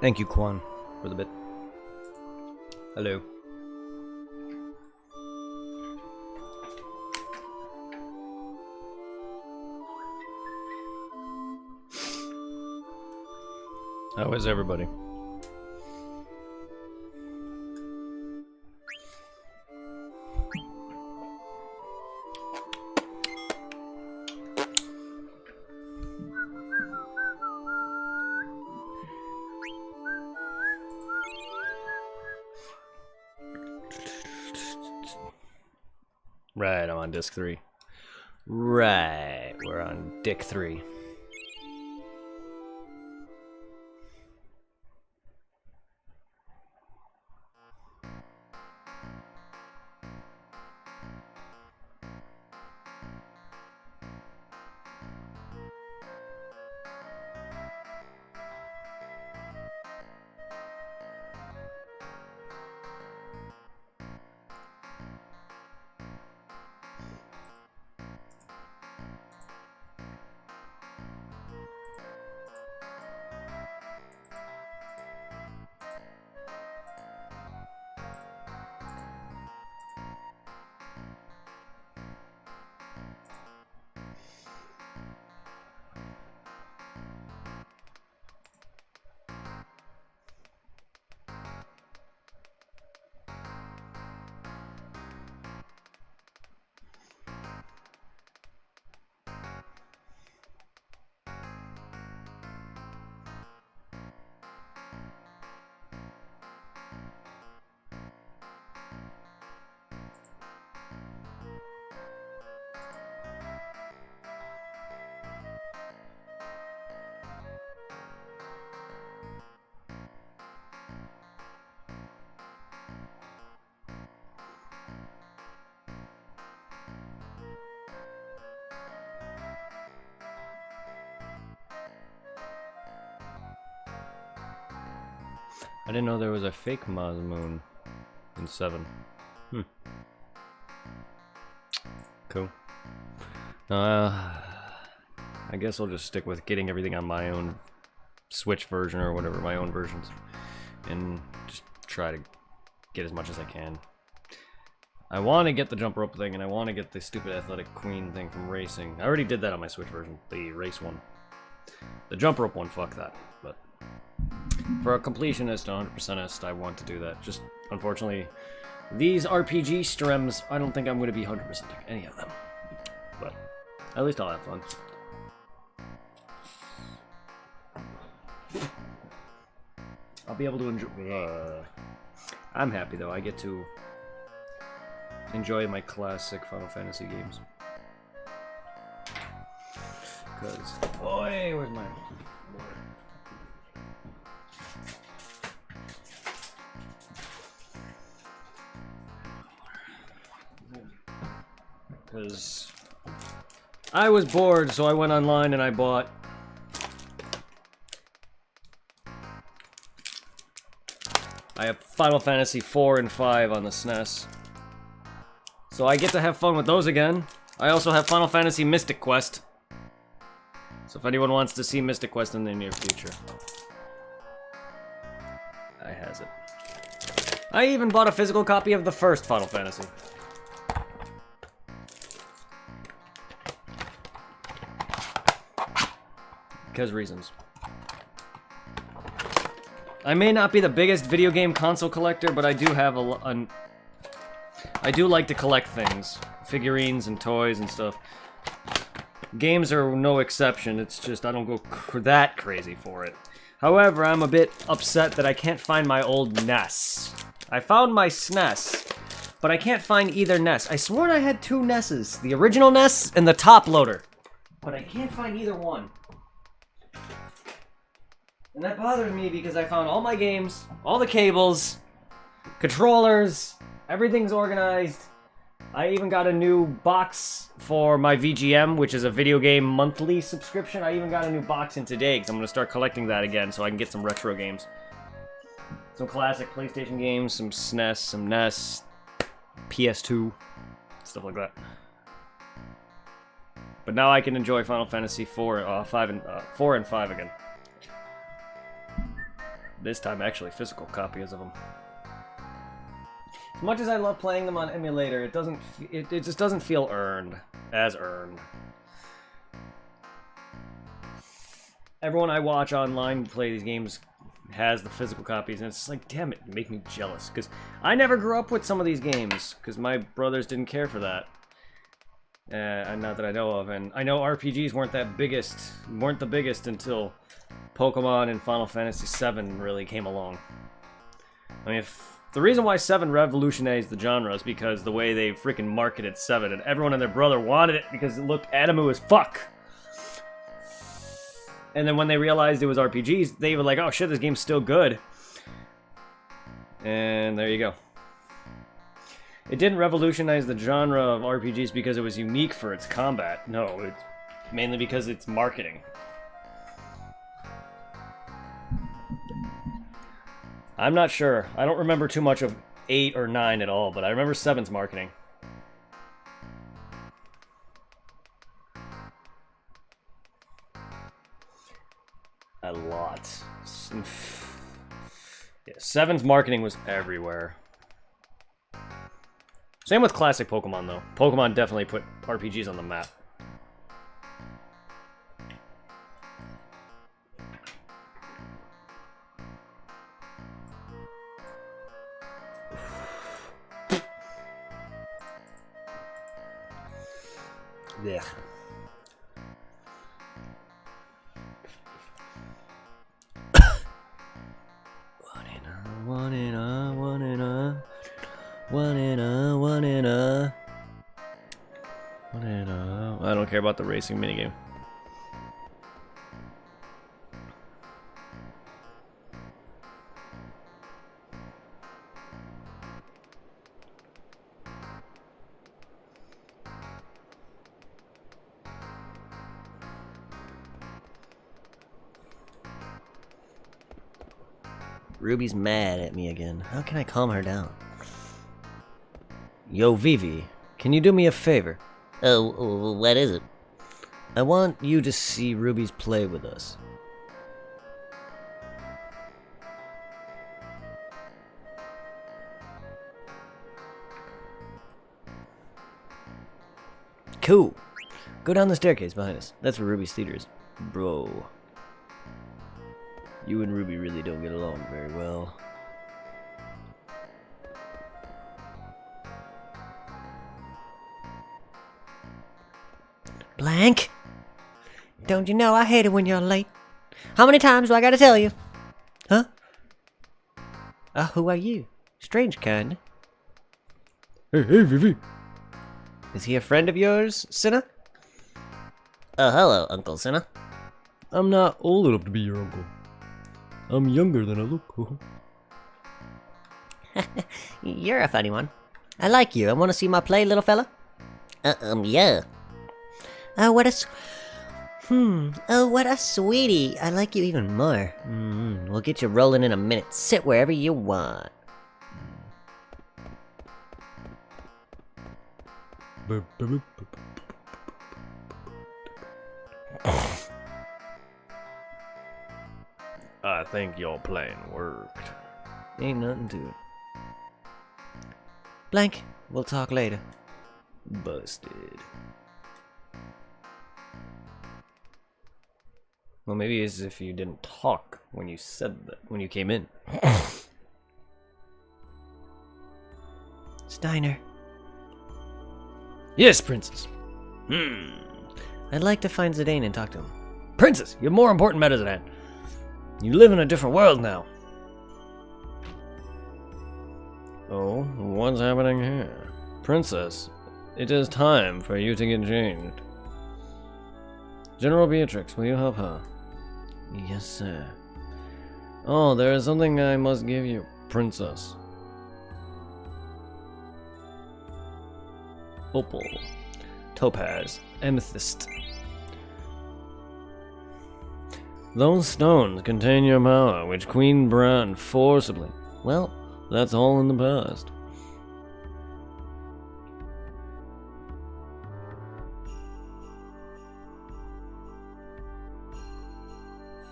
Thank you, Quan, for the bit. Hello. How is everybody? Right, I'm on disc 3. Right, we're on dick 3. I didn't know there was a fake Maz Moon in 7. Cool. I guess I'll just stick with getting everything on my own Switch version or whatever, my own versions, and just try to get as much as I can. I want to get the jump rope thing, and I want to get the stupid athletic queen thing from racing. I already did that on my Switch version, the race one. The jump rope one, fuck that. But for a completionist, 100%ist, I want to do that. Just, unfortunately, these RPG streams, I don't think I'm going to be 100% any of them. But at least I'll have fun. I'll be able to enjoy... I'm happy, though. I get to enjoy my classic Final Fantasy games. Because... Boy, where's my... Because I was bored, so I went online and I bought I have Final Fantasy 4 and 5 on the SNES. So I get to have fun with those again. I also have Final Fantasy Mystic Quest. So if anyone wants to see Mystic Quest in the near future, I has it. I even bought a physical copy of the first Final Fantasy. Because reasons. I may not be the biggest video game console collector, but I do have I do like to collect things. Figurines and toys and stuff. Games are no exception, it's just I don't go that crazy for it. However, I'm a bit upset that I can't find my old NES. I found my SNES, but I can't find either NES. I sworn I had 2 NESs. The original NES and the top loader. But I can't find either one. And that bothers me because I found all my games, all the cables, controllers, everything's organized. I even got a new box for my VGM, which is a video game monthly subscription. I even got a new box in today because I'm going to start collecting that again so I can get some retro games. Some classic PlayStation games, some SNES, some NES, PS2, stuff like that. But now I can enjoy Final Fantasy 4 and 5 again. this time actually physical copies of them. As much as I love playing them on emulator, it just doesn't feel earned. As earned. Everyone I watch online play these games has the physical copies, and it's just like, damn it, you make me jealous. Because I never grew up with some of these games, because my brothers didn't care for that. Not that I know of, and I know RPGs weren't the biggest until Pokemon and Final Fantasy VII really came along. I mean, the reason why 7 revolutionized the genre is because the way they freaking marketed 7, and everyone and their brother wanted it because it looked anime as fuck. And then when they realized it was RPGs, they were like, oh shit, this game's still good. And there you go. It didn't revolutionize the genre of RPGs because it was unique for its combat. No, it's mainly because it's marketing. I'm not sure. I don't remember too much of 8 or 9 at all, but I remember 7's marketing. A lot. Yeah, 7's marketing was everywhere. Same with classic Pokemon, though. Pokemon definitely put RPGs on the map. Yeah. I don't care about the racing minigame. Ruby's mad at me again. How can I calm her down? Yo, Vivi, can you do me a favor? Oh, what is it? I want you to see Ruby's play with us. Cool. Go down the staircase behind us. That's where Ruby's theater is. Bro. You and Ruby really don't get along very well. Blank? Don't you know I hate it when you're late? How many times do I gotta tell you? Huh? Who are you? Strange kind. Hey, Vivi. Is he a friend of yours, Cinna? Hello, Uncle Cinna. I'm not old enough to be your uncle. I'm younger than I look. You're a funny one. I like you. I want to see my play, little fella? Yeah. Oh, what a sweetie. I like you even more. We'll get you rolling in a minute. Sit wherever you want. I think your plan worked. Ain't nothing to it. Blank, we'll talk later. Busted. Well, maybe it's as if you didn't talk when you said that, when you came in. Steiner. Yes, Princess. I'd like to find Zidane and talk to him. Princess, you have more important matters at hand. You live in a different world now. Oh, what's happening here? Princess, it is time for you to get changed. General Beatrix, will you help her? Yes, sir. Oh, there is something I must give you, Princess. Opal, topaz, amethyst. Those stones contain your power, which Queen Brand forcibly. Well, that's all in the past.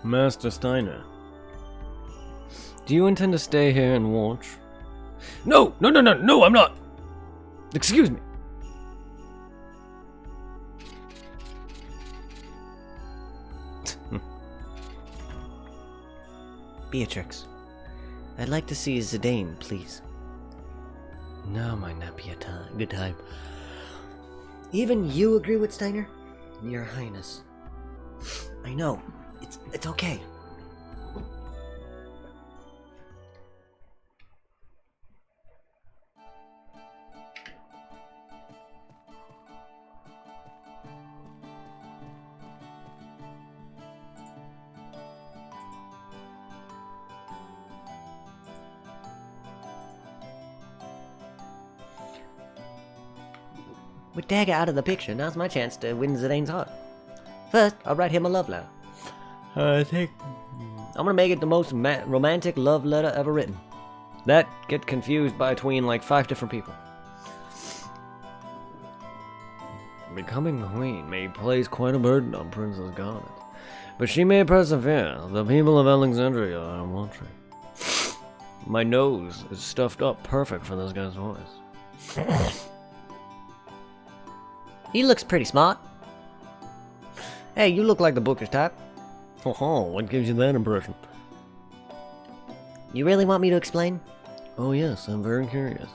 Master Steiner. Do you intend to stay here and watch? No, I'm not. Excuse me. Beatrix, I'd like to see Zidane, please. Now might not be a good time. Even you agree with Steiner? Your Highness. I know. It's okay. With Dagger out of the picture, now's my chance to win Zidane's heart. First, I'll write him a love letter. I'm gonna make it the most romantic love letter ever written. That get confused between like 5 different people. Becoming queen may place quite a burden on Princess Garnet, but she may persevere. The people of Alexandria are watching. My nose is stuffed up perfect for this guy's voice. He looks pretty smart. Hey, you look like the bookish type. Oh, what gives you that impression? You really want me to explain? Oh yes, I'm very curious.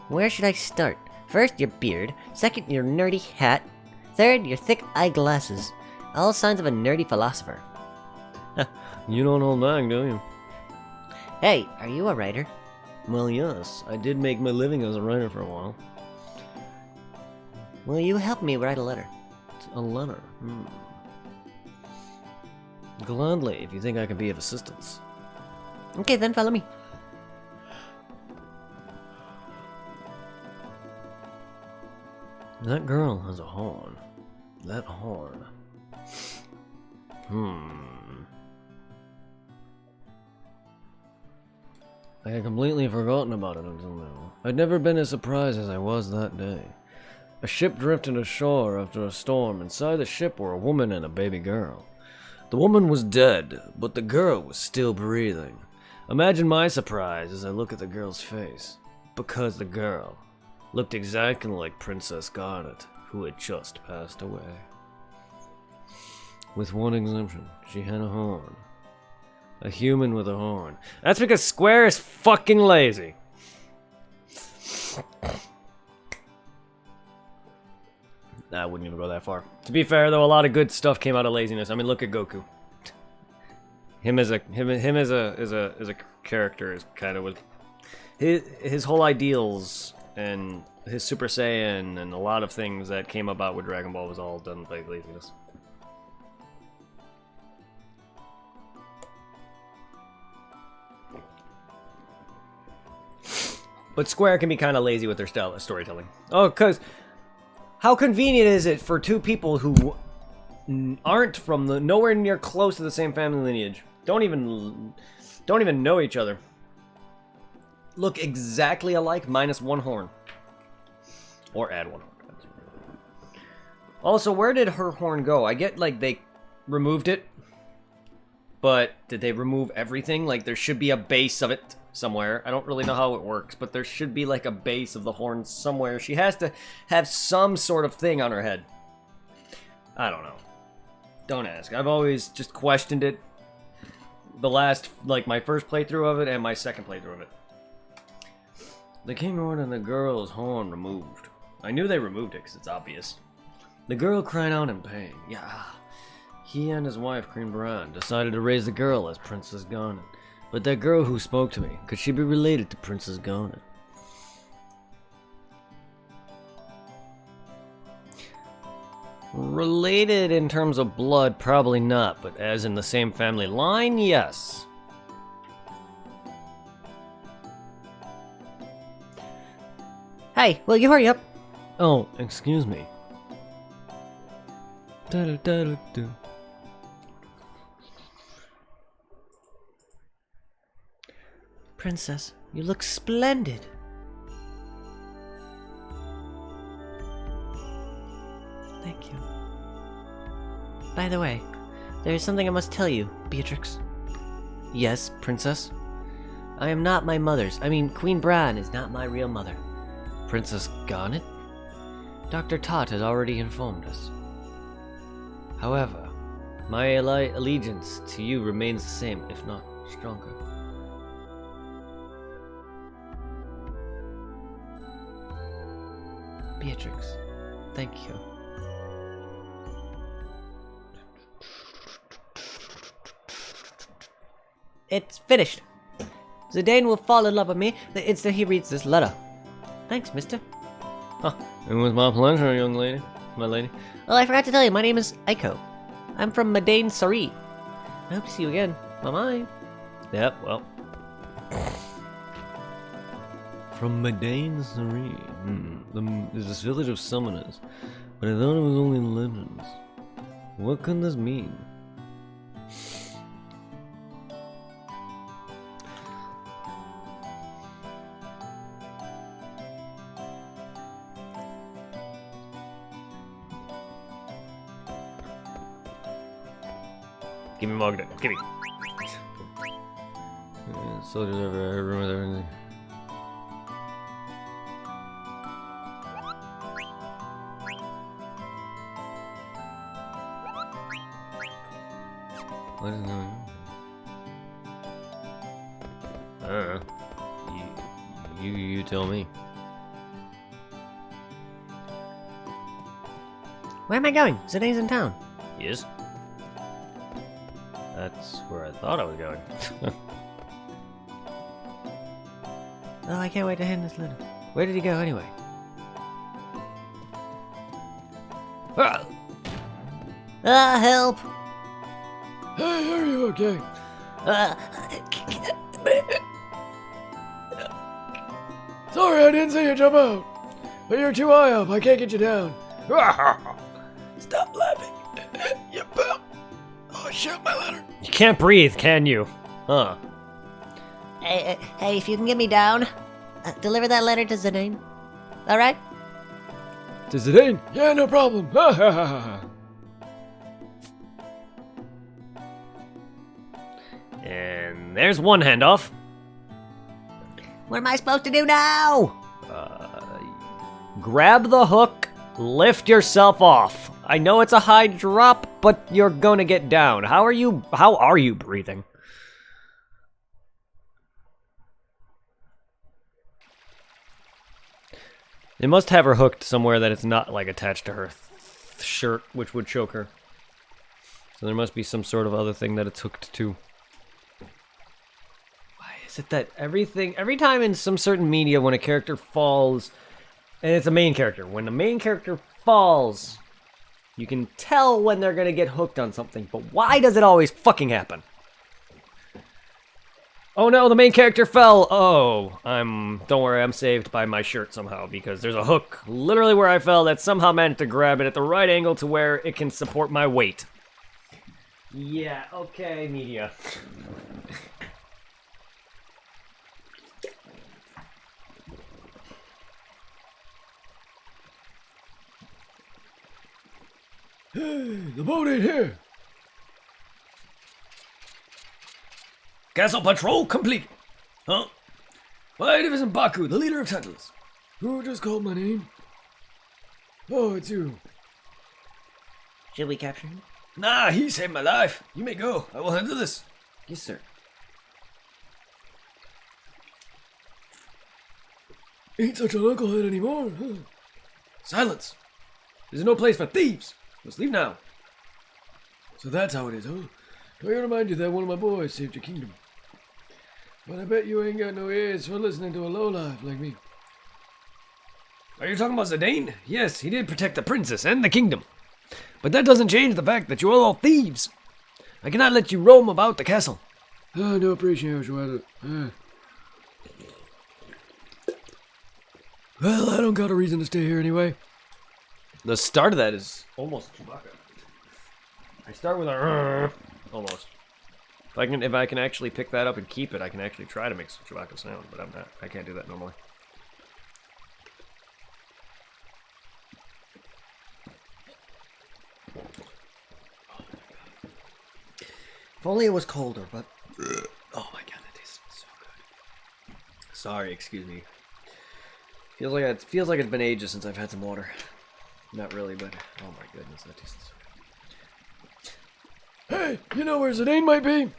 Where should I start? First, your beard. Second, your nerdy hat. Third, your thick eyeglasses. All signs of a nerdy philosopher. You don't hold back, do you? Hey, are you a writer? Well, yes. I did make my living as a writer for a while. Will you help me write a letter? A letter? Gladly, if you think I can be of assistance. Okay, then follow me. That girl has a horn. That horn. I had completely forgotten about it until now. I'd never been as surprised as I was that day. A ship drifted ashore after a storm. Inside the ship were a woman and a baby girl. The woman was dead, but the girl was still breathing. Imagine my surprise as I look at the girl's face, because the girl looked exactly like Princess Garnet, who had just passed away. With one exemption, she had a horn. A human with a horn. That's because Square is fucking lazy. I wouldn't even go that far. To be fair, though, a lot of good stuff came out of laziness. I mean, look at Goku. Him as a character is kind of with his whole ideals and his Super Saiyan and a lot of things that came about with Dragon Ball was all done by laziness. But Square can be kind of lazy with their style of storytelling. Oh, because how convenient is it for two people who aren't from nowhere near close to the same family lineage, don't even know each other, look exactly alike minus one horn, or add one horn. Also, where did her horn go? I get like they removed it, but did they remove everything? Like there should be a base of it somewhere. I don't really know how it works, but there should be like a base of the horn somewhere. She has to have some sort of thing on her head. I don't know. Don't ask. I've always just questioned it. The last, like my first playthrough of it and my second playthrough of it. The king ordered the girl's horn removed. I knew they removed it because it's obvious. The girl cried out in pain. Yeah. He and his wife, Queen Baran, decided to raise the girl as Princess Garnet. But that girl who spoke to me, could she be related to Princess Garnet? Related in terms of blood, probably not, but as in the same family line, yes. Hey, will you hurry up? Oh, excuse me. Da-da-da-da-da. Princess, you look splendid. Thank you. By the way, there is something I must tell you, Beatrix. Yes, princess? I am not my mother's. I mean, Queen Bran is not my real mother. Princess Garnet? Dr. Tot has already informed us. However, my allegiance to you remains the same, if not stronger. Beatrix, thank you. It's finished. Zidane will fall in love with me the instant he reads this letter. Thanks, mister. Huh. It was my pleasure, young lady. My lady. Oh, I forgot to tell you, my name is Aiko. I'm from Madain Sari. I hope to see you again. Bye-bye. Yep, well. From Madain Sari. There's this village of summoners, but I thought it was only legends. What can this mean? Give me Magda. Give me. Soldiers everywhere. Rumors everything. What is going on? I don't know. You tell me. Where am I going? Zidane's in town. Yes. That's where I thought I was going. Oh, I can't wait to hand this letter. Where did he go anyway? Ah, help! Hey, are you okay? Sorry, I didn't see you jump out. But you're too high up. I can't get you down. Stop laughing. You pal. Oh, shoot, my letter. You can't breathe, can you? Huh. Hey, if you can get me down, deliver that letter to Zidane. Alright? To Zidane? Yeah, no problem. And there's one handoff. What am I supposed to do now? Grab the hook, lift yourself off. I know it's a high drop, but you're gonna get down. How are you breathing? They must have her hooked somewhere that it's not like attached to her shirt, which would choke her. So there must be some sort of other thing that it's hooked to. Why is it that every time in some certain media when a character falls, and it's a main character, when the main character falls, you can tell when they're gonna get hooked on something, but why does it always fucking happen? Oh no, the main character fell! Oh, don't worry, I'm saved by my shirt somehow, because there's a hook literally where I fell that somehow managed to grab it at the right angle to where it can support my weight. Yeah, okay, media. Hey, the boat ain't here! Castle patrol complete! Huh? Why, it isn't Baku, the leader of Tantalus. Who just called my name? Oh, it's you. Should we capture him? Nah, he saved my life. You may go. I will handle this. Yes, sir. Ain't such a knucklehead anymore, huh? Silence! There's no place for thieves! Let's leave now. So that's how it is, huh? I gotta remind you that one of my boys saved your kingdom. But I bet you ain't got no ears for listening to a lowlife like me. Are you talking about Zidane? Yes, he did protect the princess and the kingdom. But that doesn't change the fact that you're all thieves. I cannot let you roam about the castle. I no appreciate you. Well, I don't got a reason to stay here anyway. The start of that is almost Chewbacca. I start with a almost. If I can actually pick that up and keep it, I can actually try to make some Chewbacca sound, but I can't do that normally. If only it was colder, but Sorry, excuse me. Feels like it's been ages since I've had some water. Not really, but oh my goodness, that tastes so good. Hey, you know where Zidane might be?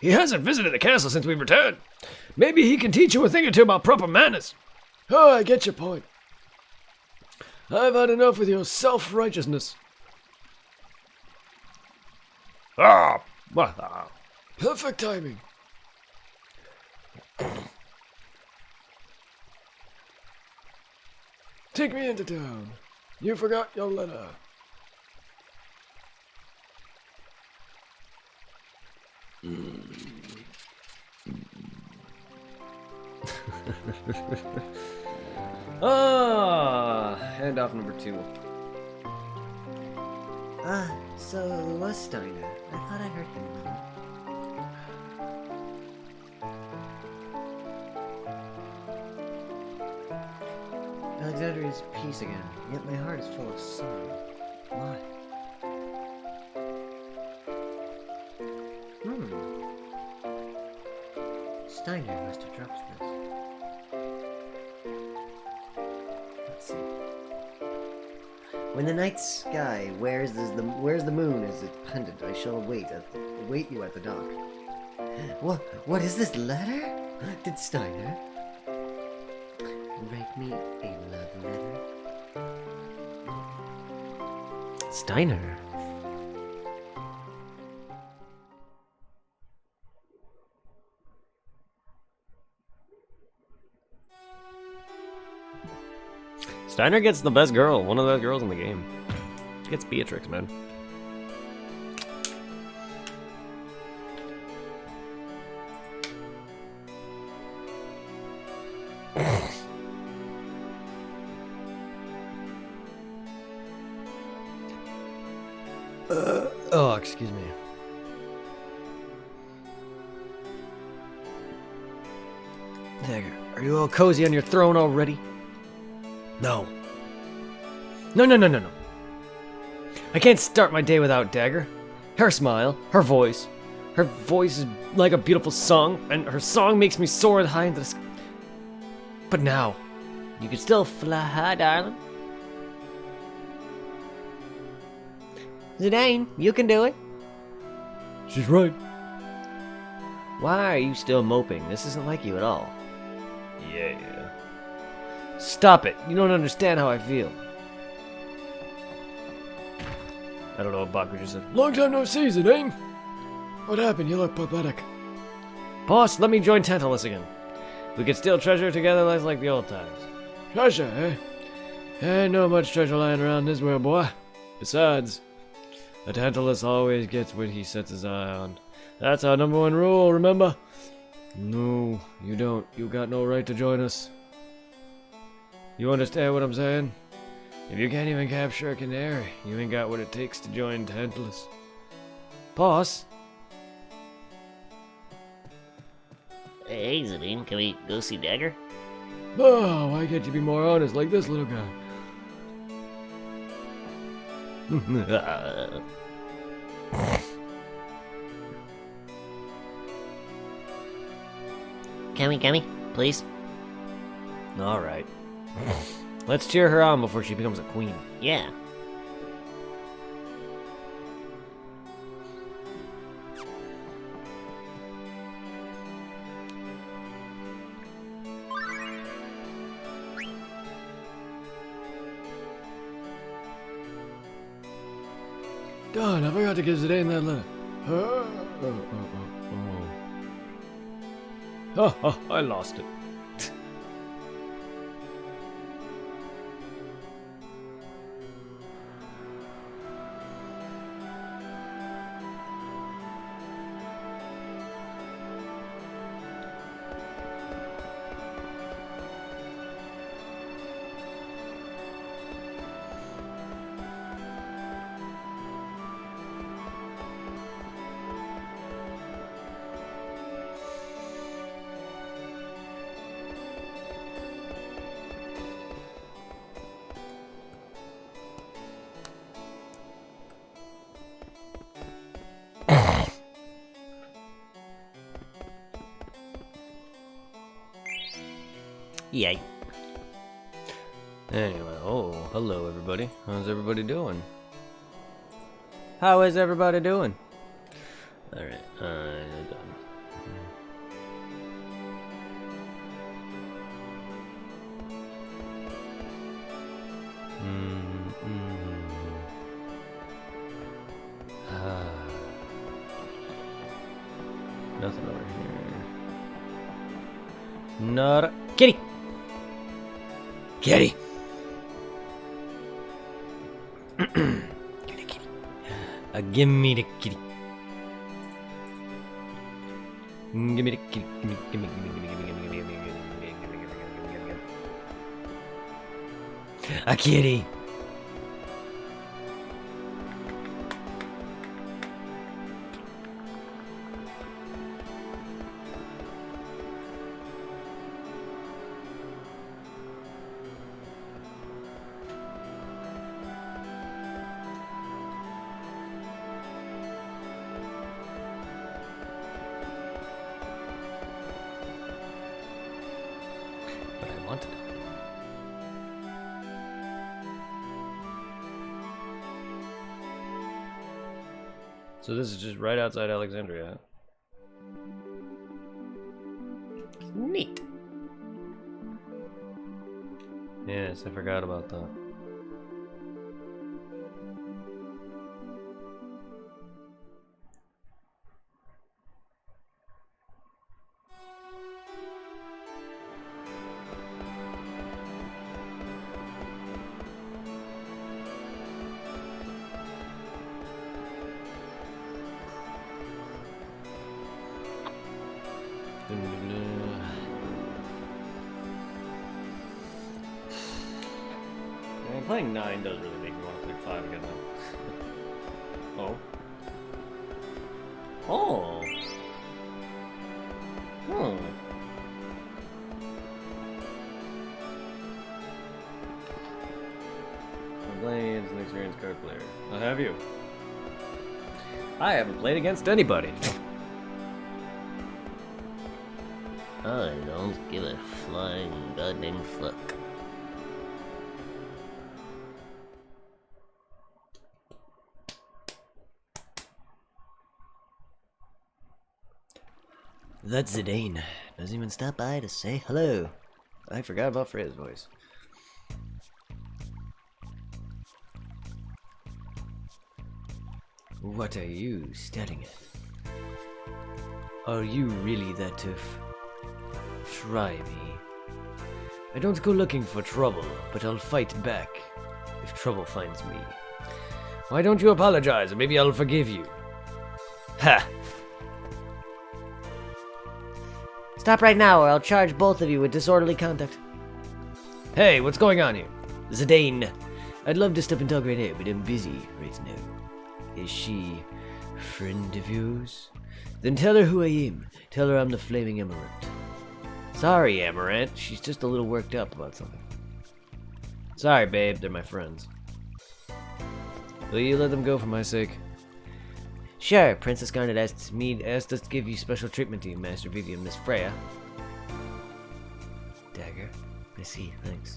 He hasn't visited the castle since we returned. Maybe he can teach you a thing or two about proper manners. Oh, I get your point. I've had enough with your self-righteousness. Perfect timing. Take me into town. You forgot your letter. Handoff number 2. So it was Steiner. I thought I heard him. Alexandria is peace again, yet my heart is full of sorrow. Why? Steiner must have dropped this. Let's see. When the night sky wears the moon as its pendant, I shall await you at the dock. What is this letter? Did Steiner write me a love letter? Steiner. Steiner gets the best girl, one of the girls in the game. Gets Beatrix, man. Oh, excuse me. Dagger, are you all cozy on your throne already? No. No. I can't start my day without Dagger. Her smile, her voice. Her voice is like a beautiful song, and her song makes me soar high into the sky. But now, You can still fly high, darling. Zidane, you can do it. she's right. Why are you still moping? This isn't like you at all. Yeah. Stop it. You don't understand how I feel. I don't know what Baku just said. Long time no see, Zidane. What happened? You look pathetic. Boss, let me join Tantalus again. We could steal treasure together like the old times. Treasure, eh? Ain't no much treasure lying around this world, boy. Besides, a Tantalus always gets what he sets his eye on. That's our #1 rule, remember? No, you don't. You got no right to join us. You understand what I'm saying? If you can't even capture a canary, you ain't got what it takes to join Tantalus. Boss? Hey, Zidane, can we go see Dagger? Oh, why can't you be more honest like this little guy? Can we, please? Alright. Let's cheer her on before she becomes a queen. Yeah. Darn, I forgot to give Zidane that letter. Oh, I lost it. Yay. Anyway, oh, hello everybody. How's everybody doing? How is everybody doing? Alright, done. Nothing over here. Not a kitty! Kitty! Kitty, kitty. Give me the kitty. Give me the kitty. Give me, a kitty. But I wanted it. So this is just right outside Alexandria. Neat. Yes, I forgot about that. Yeah, playing 9 does really make me want to play 5 again though. Oh. Oh. Hmm. I'm playing against an experienced card player. How have you? I haven't played against anybody. I don't give a flying goddamn fuck. That's Zidane. Doesn't even stop by to say hello. I forgot about Freya's voice. What are you staring at? Are you really that tough? Try me. I don't go looking for trouble, but I'll fight back if trouble finds me. Why don't you apologize and maybe I'll forgive you? Ha! Stop right now or I'll charge both of you with disorderly conduct. Hey, what's going on here? Zidane. I'd love to step and talk right here, but I'm busy right now. Is she a friend of yours? Then tell her who I am. Tell her I'm the Flaming Amaranth. Sorry, Amaranth. She's just a little worked up about something. Sorry, babe. They're my friends. Will you let them go for my sake? Sure, Princess Garnet asked us to give you special treatment to you, Master Vivian and Miss Freya. Dagger. I see, thanks.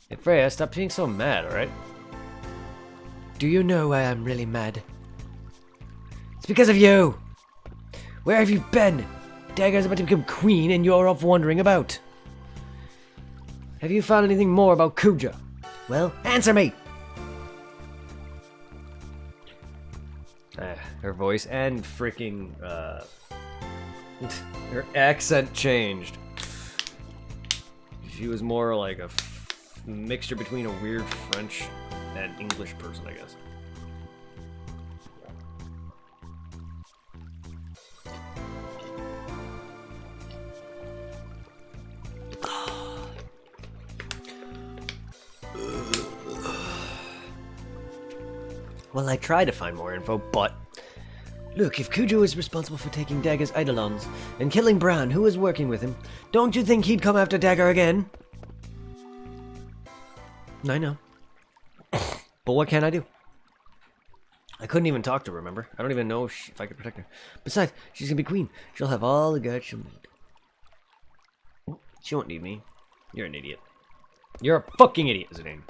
Hey, Freya, stop being so mad, alright? Do you know why I'm really mad? It's because of you! Where have you been? Dagger's about to become queen and you're off wandering about. Have you found anything more about Kuja? Well, answer me! Her voice and freaking, her accent changed. She was more like a mixture between a weird French and English person, I guess. Well, I tried to find more info, but... Look, if Kujo is responsible for taking Dagger's Eidolons and killing Bran, who is working with him, don't you think he'd come after Dagger again? I know. But what can I do? I couldn't even talk to her, remember? I don't even know if I could protect her. Besides, she's gonna be queen. She'll have all the guards she'll need. She won't need me. You're an idiot. You're a fucking idiot, Zidane.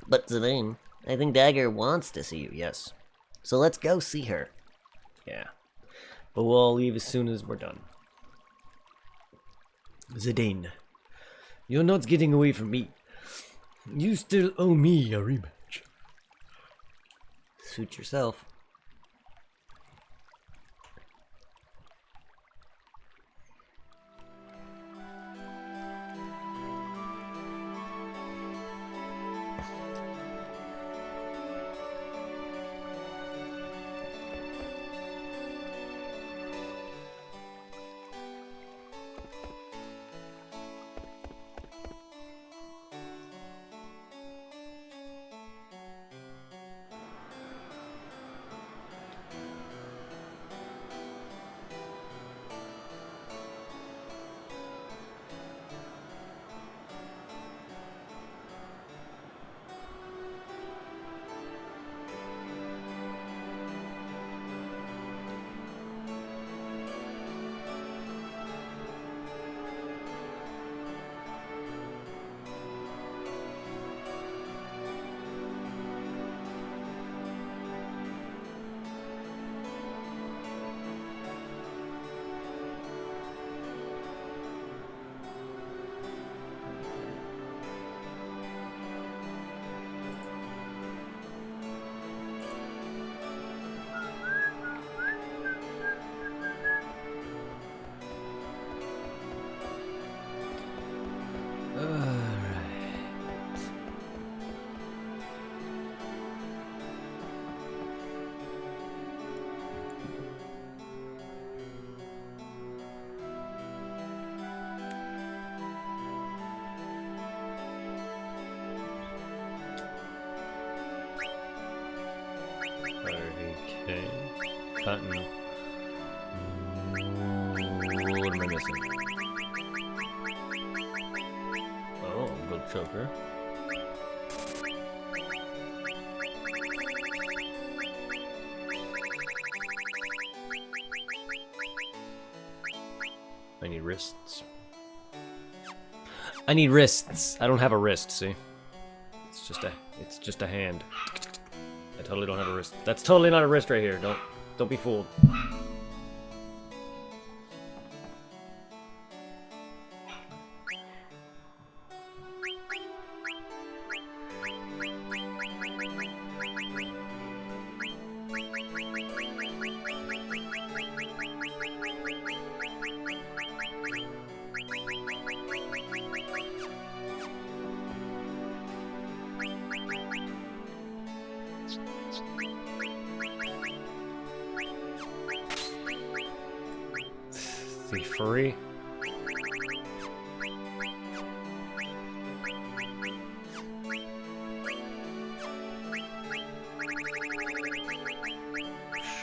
But Zidane, I think Dagger wants to see you, yes. So let's go see her. Yeah. But we'll all leave as soon as we're done. Zidane, you're not getting away from me. You still owe me a rematch. Suit yourself. Okay. Cotton. What am I missing? Oh, gold choker. I need wrists. I need wrists. I don't have a wrist, see? It's just a hand. I totally don't have a wrist. That's totally not a wrist right here. Don't be fooled. Free.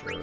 Sure.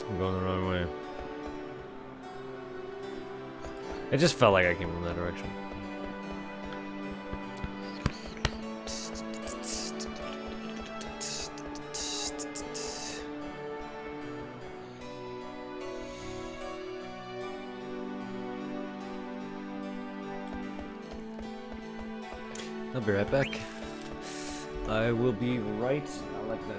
I'm going the wrong way. It just felt like I came from that direction. I'll be right back. I will be right. I'll let the.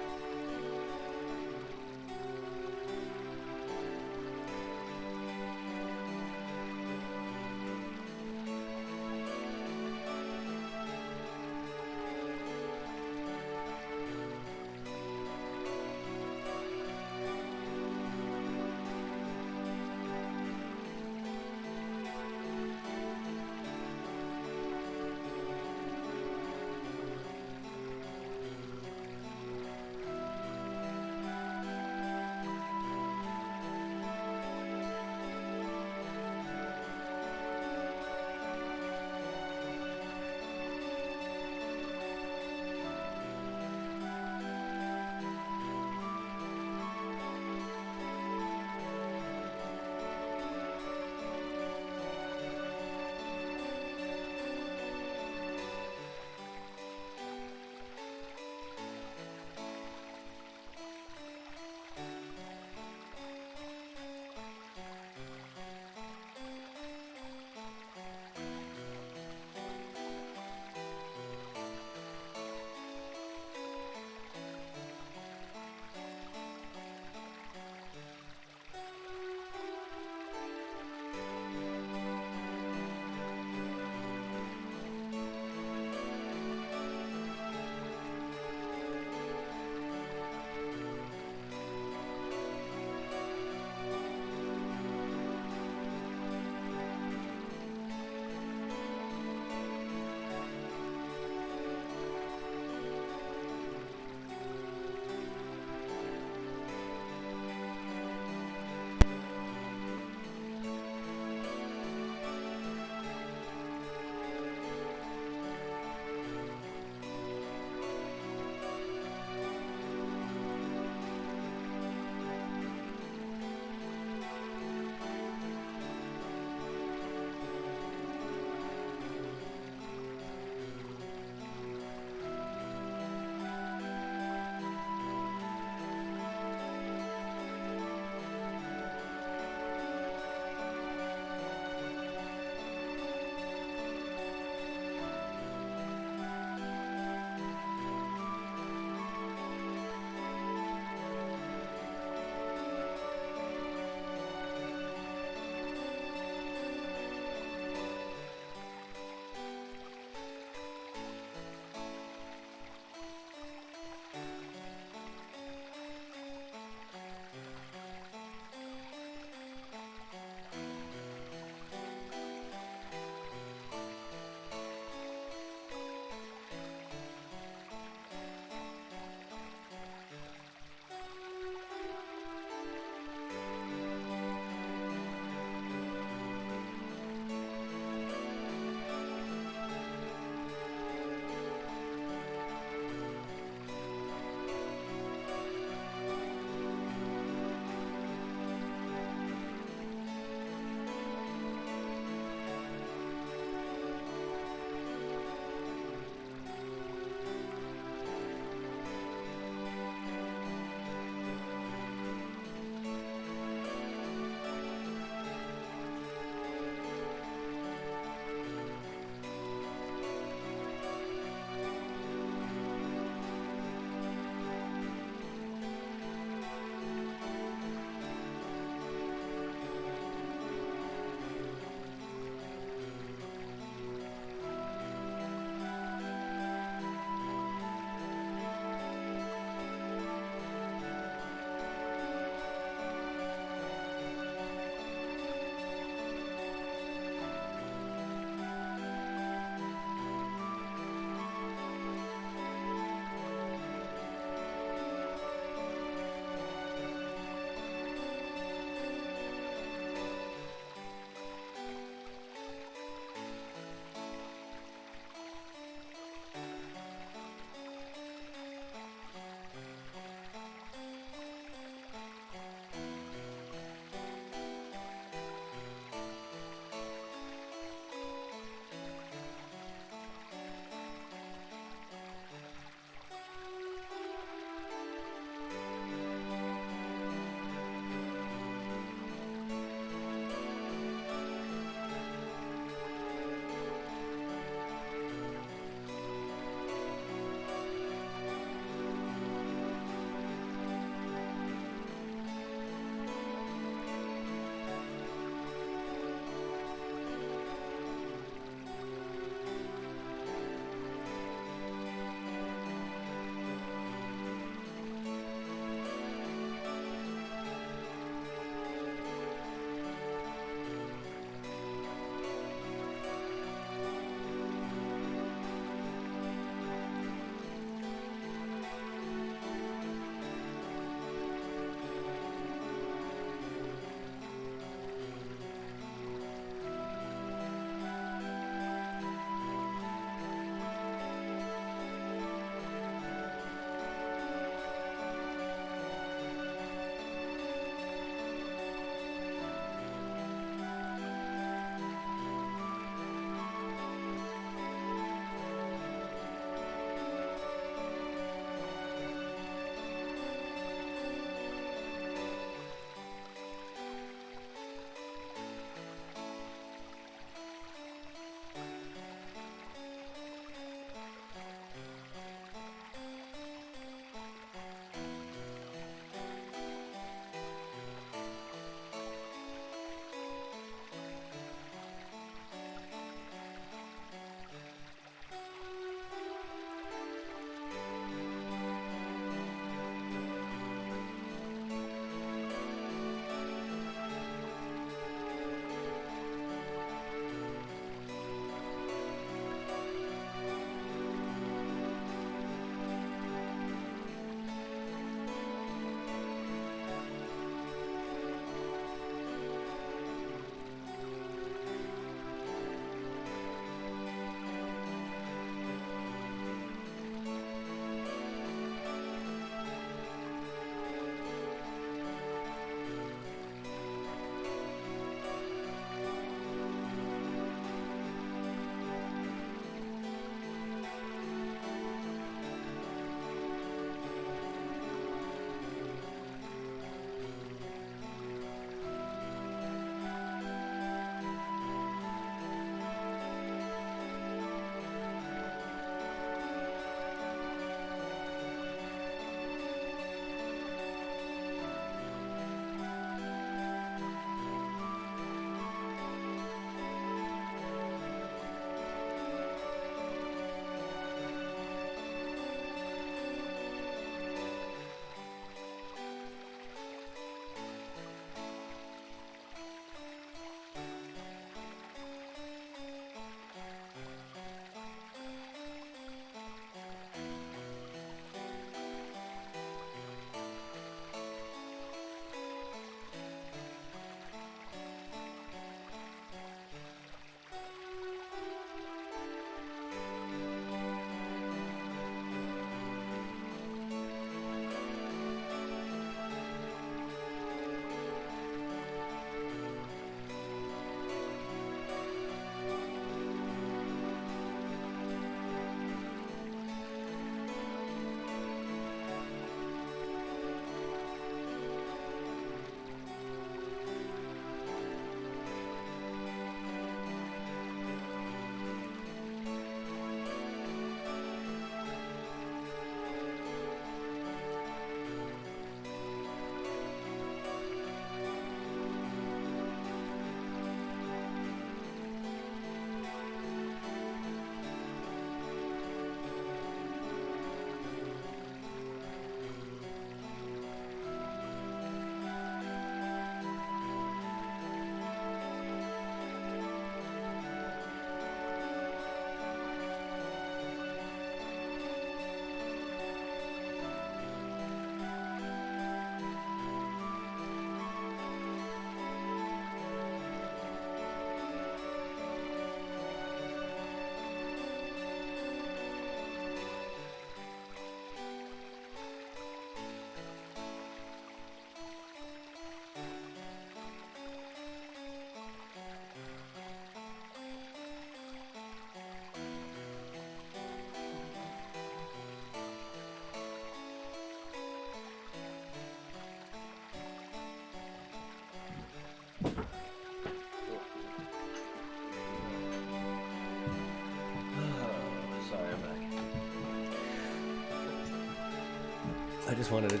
just wanted to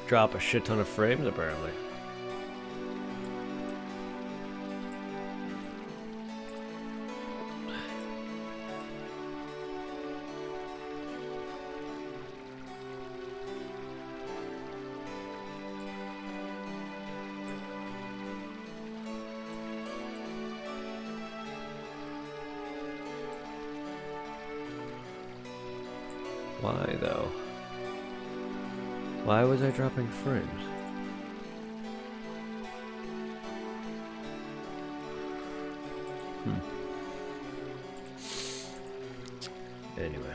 drop a shit ton of frames, apparently. Why, though? Why was I dropping frames? Anyway.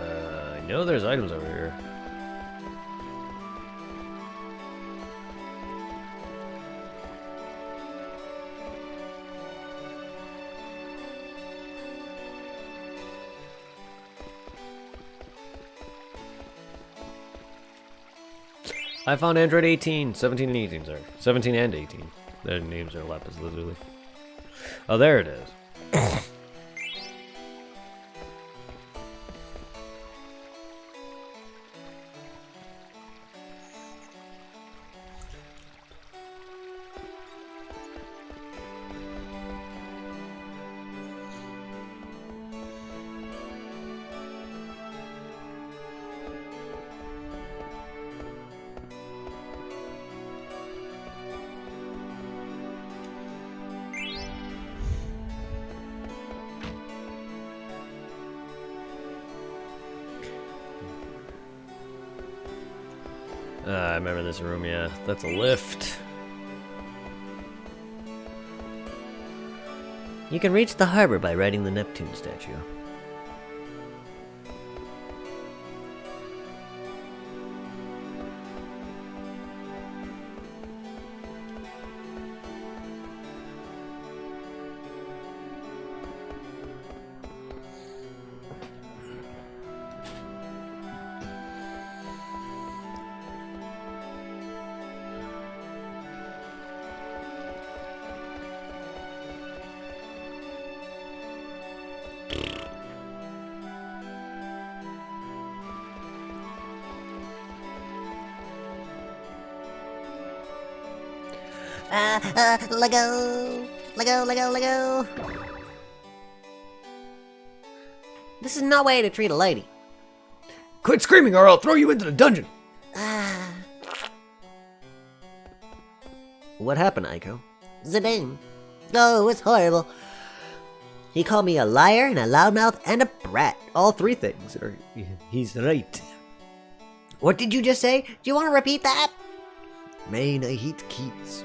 I know there's items over here. I found Android 18, 17 and 18, sorry. 17 and 18. Their names are lapis lazuli. Oh, there it is. I remember this room, yeah. That's a lift. You can reach the harbor by riding the Neptune statue. Lego! Lego, Lego, Lego! This is no way to treat a lady. Quit screaming or I'll throw you into the dungeon! What happened, Aiko? Zidane. Oh, it was horrible. He called me a liar and a loudmouth and a brat. All three things. He's right. What did you just say? Do you want to repeat that? Main, I hate kids.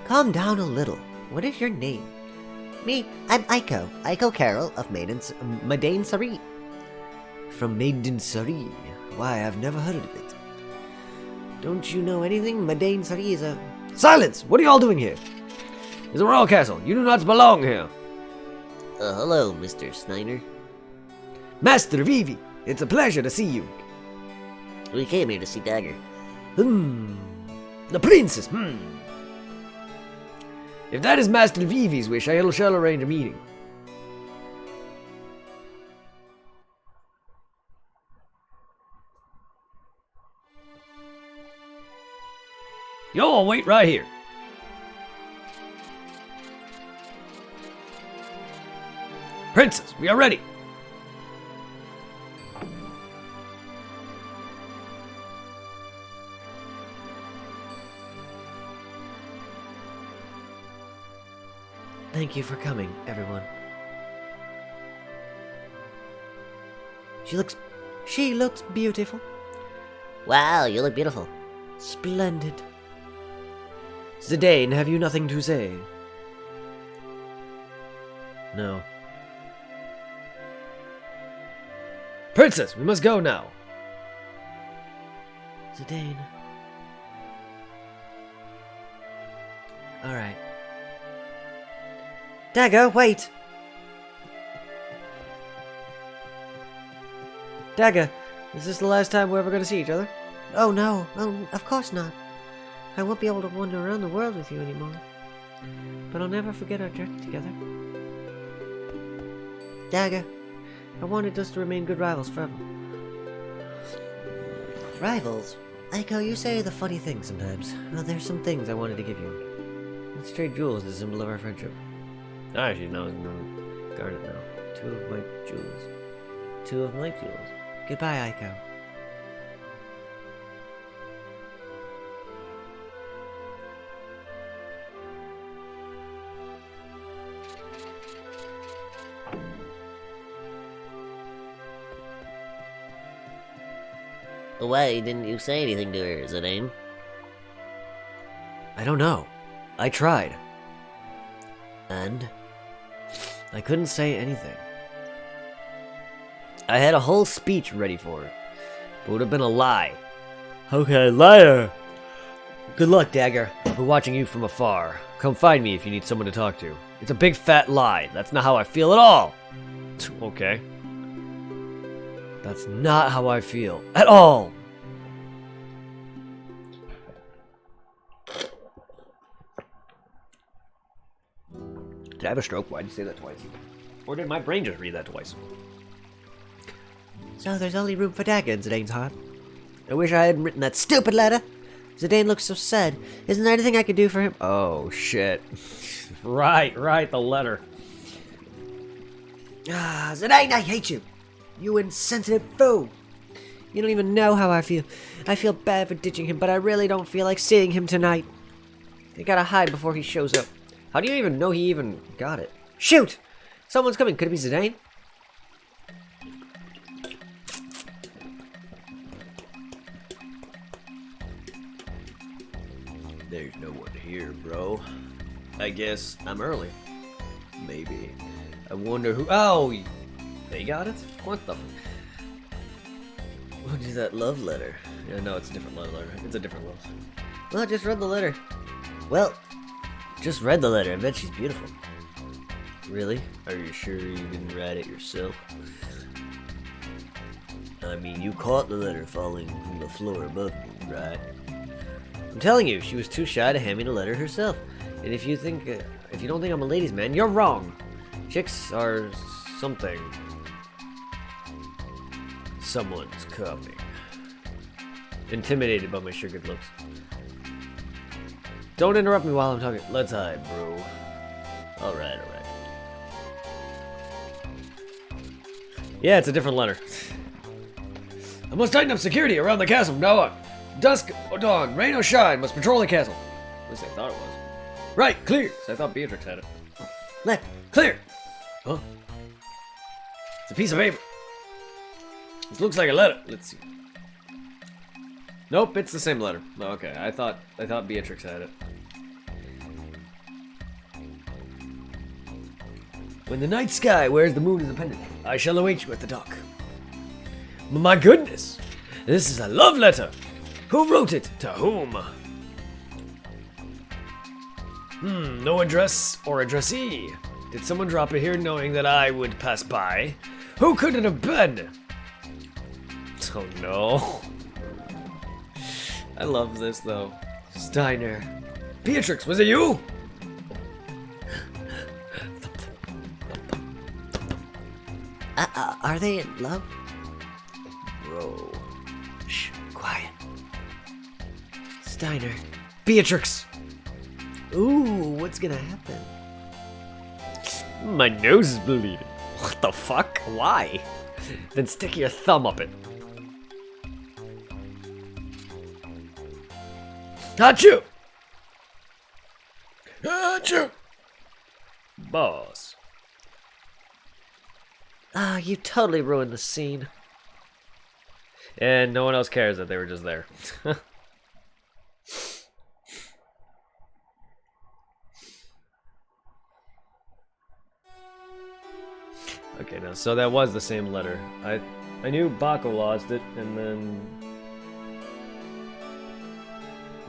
Calm down a little. What is your name? Me, I'm Aiko. Aiko Carol of Madain Sari. From Maiden Sari. Why, I've never heard of it. Don't you know anything? Madain Sari is a... Silence! What are you all doing here? It's a royal castle. You do not belong here. Hello, Mr. Snyder. Master Vivi, it's a pleasure to see you. We came here to see Dagger. The princess, If that is Master Vivi's wish, I shall arrange a meeting. Y'all wait right here. Princess, we are ready. Thank you for coming, everyone. She looks beautiful. Wow, you look beautiful. Splendid. Zidane, have you nothing to say? No. Princess, we must go now. Zidane. Alright. Dagger, wait! Dagger, is this the last time we're ever gonna see each other? Oh no, oh, of course not. I won't be able to wander around the world with you anymore. But I'll never forget our journey together. Dagger, I wanted us to remain good rivals forever. Rivals? Aiko, you say the funny things sometimes. Well, there's some things I wanted to give you. Let's trade jewels as a symbol of our friendship. Actually, no, garnet now. 2 of my jewels. 2 of my jewels. Goodbye, Aiko. Why didn't you say anything to her, Zidane? I don't know. I tried. And? I couldn't say anything. I had a whole speech ready for her. But it would have been a lie. How can I lie to her? Good luck, Dagger. I'll be watching you from afar. Come find me if you need someone to talk to. It's a big fat lie. That's not how I feel at all. Okay. That's not how I feel. At all! Did I have a stroke? Why'd you say that twice? Or did my brain just read that twice? So there's only room for Dagger in Zidane's heart. I wish I hadn't written that stupid letter. Zidane looks so sad. Isn't there anything I could do for him? Oh, shit. Right, the letter. Ah, Zidane, I hate you. You insensitive fool. You don't even know how I feel. I feel bad for ditching him, but I really don't feel like seeing him tonight. I gotta hide before he shows up. How do you even know he even got it? Shoot! Someone's coming. Could it be Zidane? There's no one here, bro. I guess I'm early. Maybe. I wonder who... Oh! They got it? What the... What is that love letter? Yeah, no, it's a different love letter. It's a different love. Well, I just read the letter. Well, just read the letter. I bet she's beautiful. Really? Are you sure you didn't write it yourself? I mean, you caught the letter falling from the floor above me, right? I'm telling you, she was too shy to hand me the letter herself. And if you think, if you don't think I'm a ladies' man, you're wrong. Chicks are something. Someone's coming. Intimidated by my sugared looks. Don't interrupt me while I'm talking. Let's hide, bro. Alright. Yeah, it's a different letter. I must tighten up security around the castle from now on. Dusk or dawn, rain or shine, must patrol the castle. At least I thought it was. Right, clear. So I thought Beatrix had it. Clear. Huh? It's a piece of paper. This looks like a letter. Let's see. Nope, it's the same letter. Okay, I thought Beatrix had it. When the night sky wears the moon as a pendant, I shall await you at the dock. My goodness! This is a love letter! Who wrote it? To whom? No address or addressee. Did someone drop it here knowing that I would pass by? Who could it have been? Oh no. I love this though. Steiner. Beatrix, was it you? Are they in love? Bro. Shh, quiet. Steiner. Beatrix! Ooh, what's gonna happen? My nose is bleeding. What the fuck? Why? Then stick your thumb up it. Achoo! Achoo! Boss. Ah, you totally ruined the scene. And no one else cares that they were just there. Okay, now, so that was the same letter. I knew Baco lost it, and then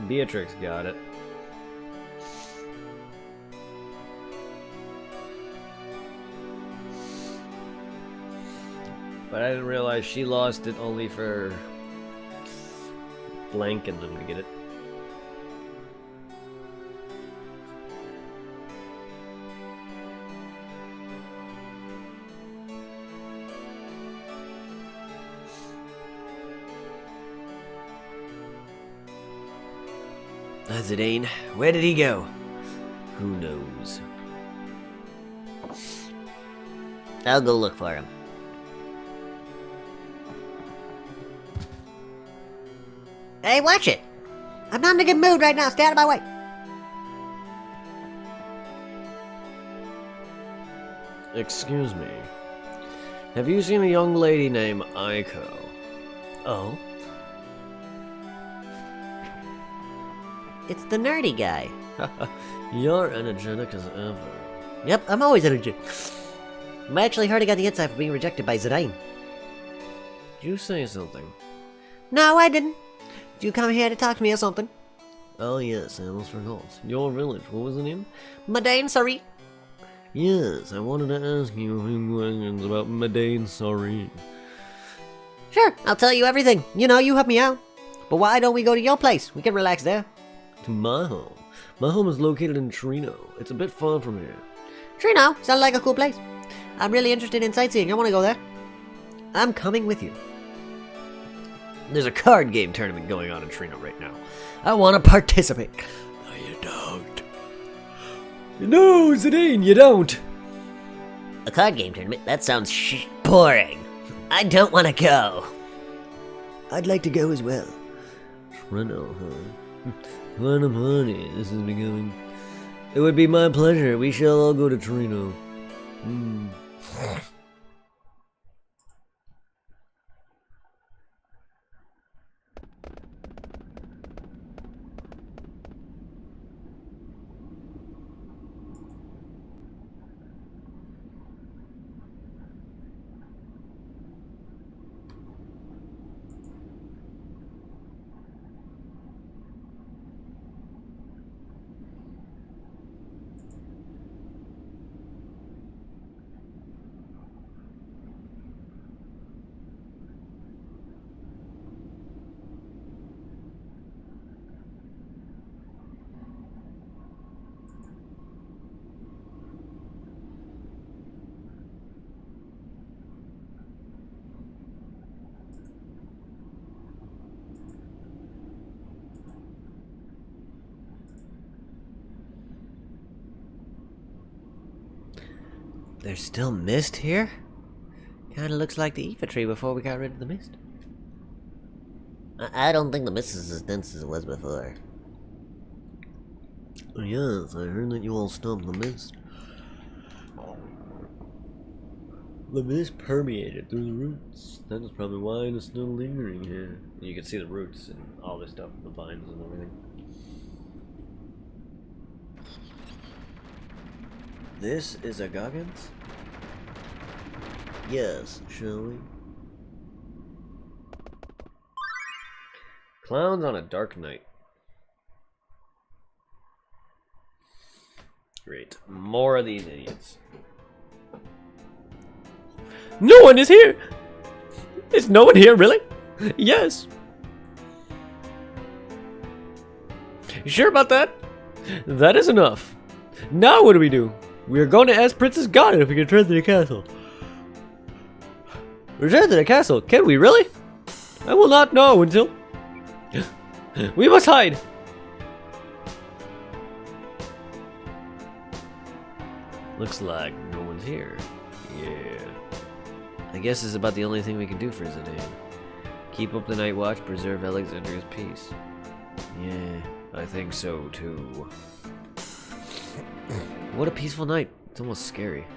Beatrix got it. But I didn't realize she lost it only for flanking them to get it. Zidane, where did he go? Who knows? I'll go look for him. Hey, watch it! I'm not in a good mood right now. Stay out of my way. Excuse me. Have you seen a young lady named Aiko? Oh? It's the nerdy guy. You're energetic as ever. Yep, I'm always energetic. I'm actually hurting on the inside for being rejected by Zidane. Did you say something? No, I didn't. Did you come here to talk to me or something? Oh yes, I almost forgot. Your village, what was the name? Madain, sorry. Yes, I wanted to ask you a few questions about Madain Sorry. Sure, I'll tell you everything. You know, you help me out. But why don't we go to your place? We can relax there. To my home. My home is located in Trino. It's a bit far from here. Trino, sounds like a cool place. I'm really interested in sightseeing. I want to go there. I'm coming with you. There's a card game tournament going on in Trino right now. I want to participate. No, you don't. No, Zidane, you don't. A card game tournament? That sounds boring. I don't want to go. I'd like to go as well. Trino, huh? What a party this is becoming. It would be my pleasure. We shall all go to Trino. There's still mist here? Kinda looks like the Aoife tree before we got rid of the mist. I don't think the mist is as dense as it was before. Yes, I heard that you all stopped the mist. The mist permeated through the roots. That is probably why it is still lingering here. You can see the roots and all this stuff, the vines and everything. This is a Goggins? Yes, shall we? Clowns on a dark night. Great. More of these idiots. No one is here! Is no one here, really? Yes. You sure about that? That is enough. Now what do we do? We are going to ask Princess Garnet if we can return to the castle. Return to the castle? Can we really? I will not know until... We must hide! Looks like no one's here. Yeah. I guess this is about the only thing we can do for Zidane. Keep up the night watch, preserve Alexandria's peace. Yeah, I think so too. What a peaceful night. It's almost scary.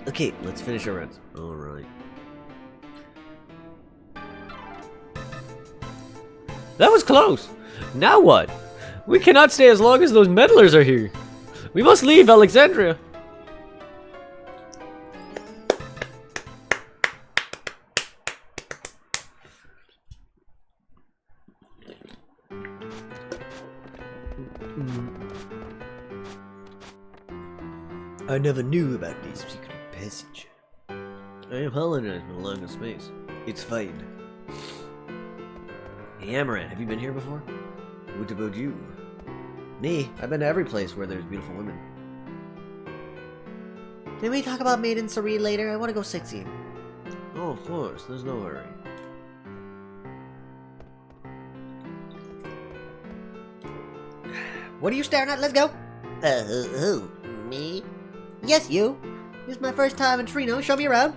Okay, let's finish our runs. Alright. That was close! Now what? We cannot stay as long as those meddlers are here. We must leave Alexandria. I never knew about this secret passage. I apologize for the lack of space. It's fine. Hey, Amaranth, have you been here before? What about you? Me? I've been to every place where there's beautiful women. Can we talk about Maiden Serene later? I want to go sightseeing. Oh, of course. There's no hurry. What are you staring at? Let's go. Who? Me? Yes, you. This is my first time in Trino. Show me around.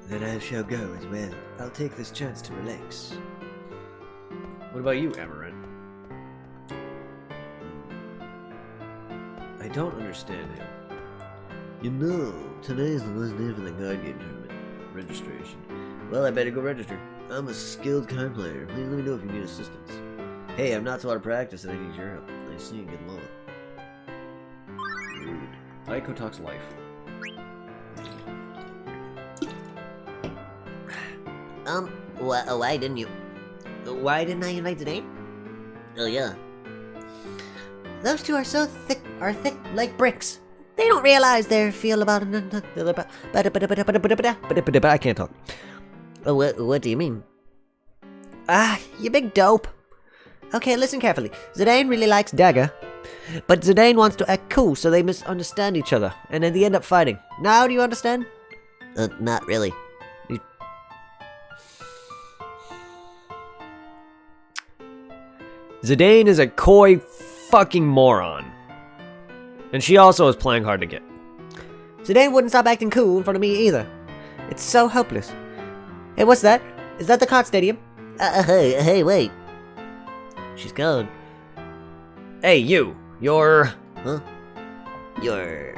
Then I shall go as well. I'll take this chance to relax. What about you, Amaranth? I don't understand him. You know, today's the last day for the card game tournament. Registration. Well, I better go register. I'm a skilled card player. Please let me know if you need assistance. Hey, I'm not so out of practice and I need your help. I see you get along. Rude. Aiko talks life. Why didn't you? Why didn't I invite Zidane? Oh yeah. Those two are so thick like bricks. They don't realize their feel about it. I can't talk. What do you mean? Ah, you big dope. Okay, listen carefully. Zidane really likes Dagger, but Zidane wants to act cool, so they misunderstand each other, and then they end up fighting. Now, do you understand? Not really. Zidane is a coy fucking moron. And she also is playing hard to get. Zidane wouldn't stop acting cool in front of me either. It's so hopeless. Hey, what's that? Is that the Cart Stadium? Hey, wait. She's gone. Hey, you. You're... Huh? You're...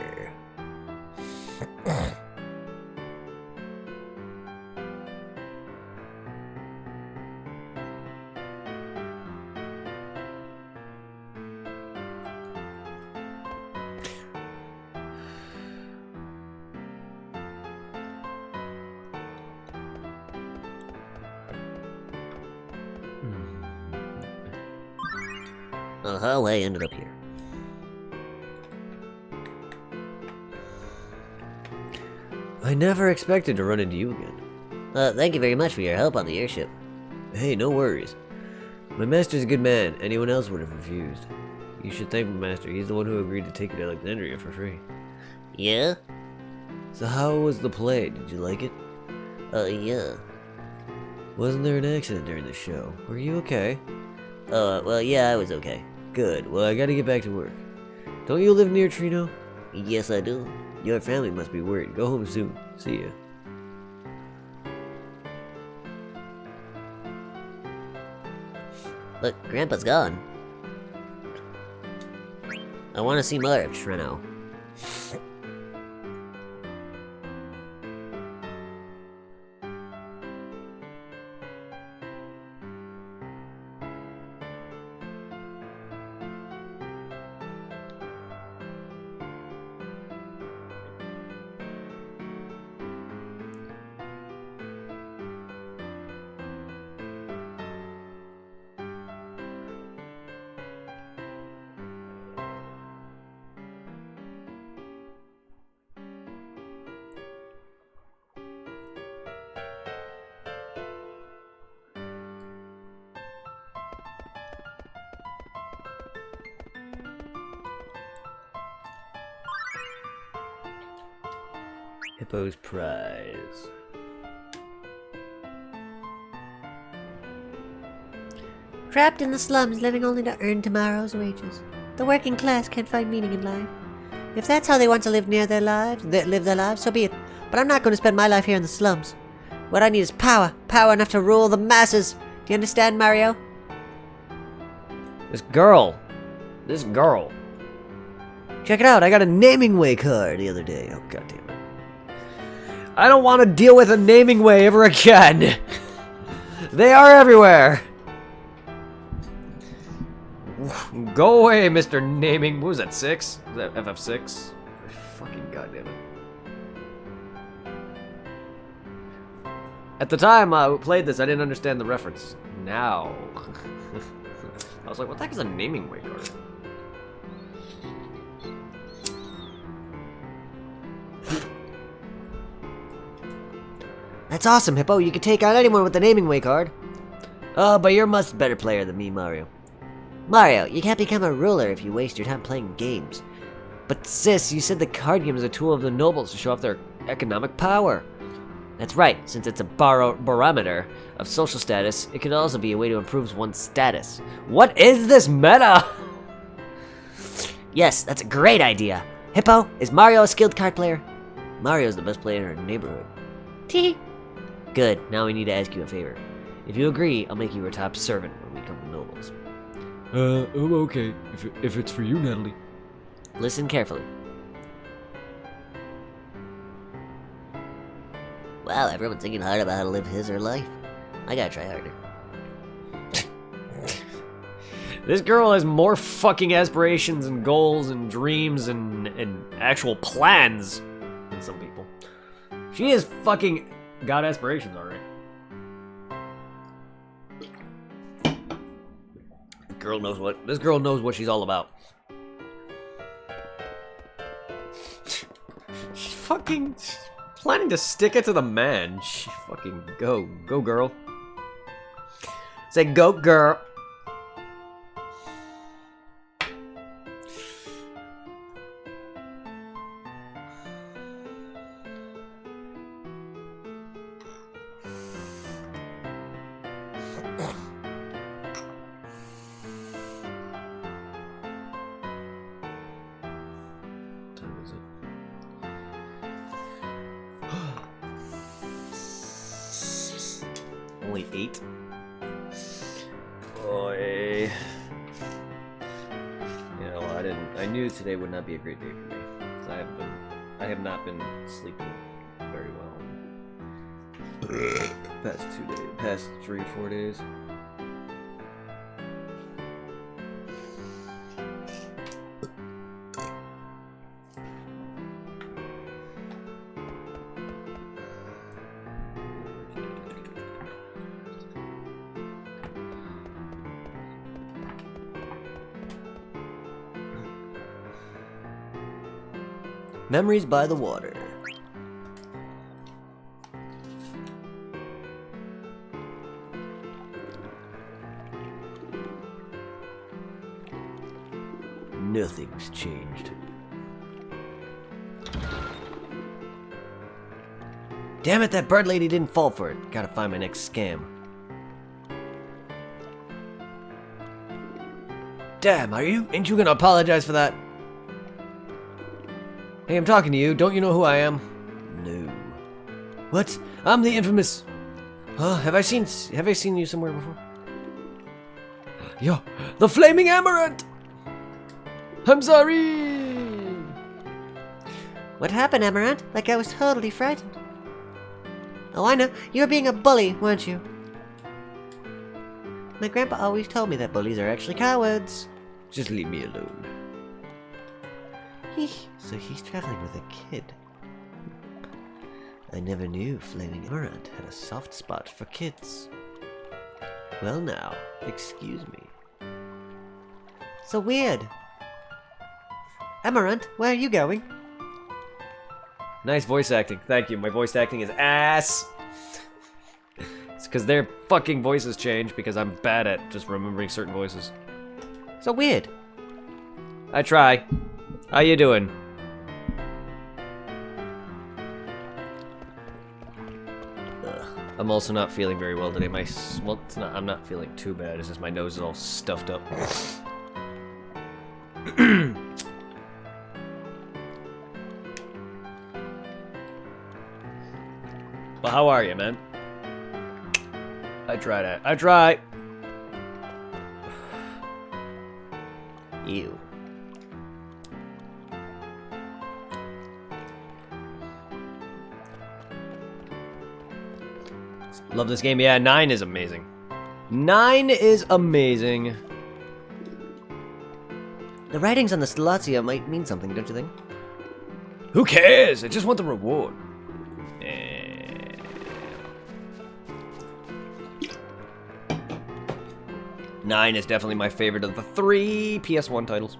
How I ended up here. I never expected to run into you again. Thank you very much for your help on the airship. Hey, no worries. My master's a good man. Anyone else would have refused. You should thank my master. He's the one who agreed to take you to Alexandria for free. Yeah? So how was the play? Did you like it? Yeah. Wasn't there an accident during the show? Were you okay? Well, yeah, I was okay. Good. Well, I gotta get back to work. Don't you live near Trino? Yes, I do. Your family must be worried. Go home soon. See ya. Look, Grandpa's gone. I want to see more of Trino. Hippo's prize. Trapped in the slums, living only to earn tomorrow's wages. The working class can't find meaning in life. If that's how they want to live live their lives, so be it. But I'm not going to spend my life here in the slums. What I need is power. Power enough to rule the masses. Do you understand, Mario? This girl. Check it out. I got a naming way card the other day. Oh, god damn it. I don't want to deal with a naming way ever again. They are everywhere. Go away, Mr. Naming. What was that, 6? Was that FF6? Fucking goddamn it. At the time I played this, I didn't understand the reference. Now. I was like, what the heck is a naming way card? That's awesome, Hippo. You can take on anyone with the naming way card. Oh, but you're a much better player than me, Mario. Mario, you can't become a ruler if you waste your time playing games. But sis, you said the card game is a tool of the nobles to show off their economic power. That's right, since it's a barometer of social status, it could also be a way to improve one's status. What is this meta? Yes, that's a great idea. Hippo, is Mario a skilled card player? Mario's the best player in our neighborhood. Tee. Good, now we need to ask you a favor. If you agree, I'll make you our top servant when we become nobles. I'm okay, if it's for you, Natalie. Listen carefully. Wow, everyone's thinking hard about how to live his or her life. I gotta try harder. This girl has more fucking aspirations and goals and dreams and actual plans than some people. She has fucking got aspirations already. This girl knows what she's all about. She's fucking planning to stick it to the man. She fucking go girl. Say go girl. Only 8. Boy. You know, I knew today would not be a great day for me. 'Cause I have not been sleeping very well. Past 3-4 days. Memories by the water. Nothing's changed. Damn it, that bird lady didn't fall for it. Gotta find my next scam. Damn, ain't you gonna apologize for that? Hey, I'm talking to you. Don't you know who I am? No. What? I'm the infamous. Huh? Have I seen you somewhere before? Yo, the flaming amaranth. I'm sorry. What happened, Amaranth? That guy was totally frightened. Oh, I know. You were being a bully, weren't you? My grandpa always told me that bullies are actually cowards. Just leave me alone. So he's traveling with a kid. I never knew Flaming Amaranth had a soft spot for kids. Well now, excuse me. So weird. Amaranth, where are you going? Nice voice acting. Thank you. My voice acting is ass. It's because their fucking voices change because I'm bad at just remembering certain voices. So weird. I try. How you doing? I'm also not feeling very well today. Well, it's not. I'm not feeling too bad. It's just my nose is all stuffed up. But how are you, man? I try. Ew. Love this game. Yeah, 9 is amazing. 9 is amazing. The writings on the Stellazia might mean something, don't you think? Who cares? I just want the reward. 9 is definitely my favorite of the 3 PS1 titles.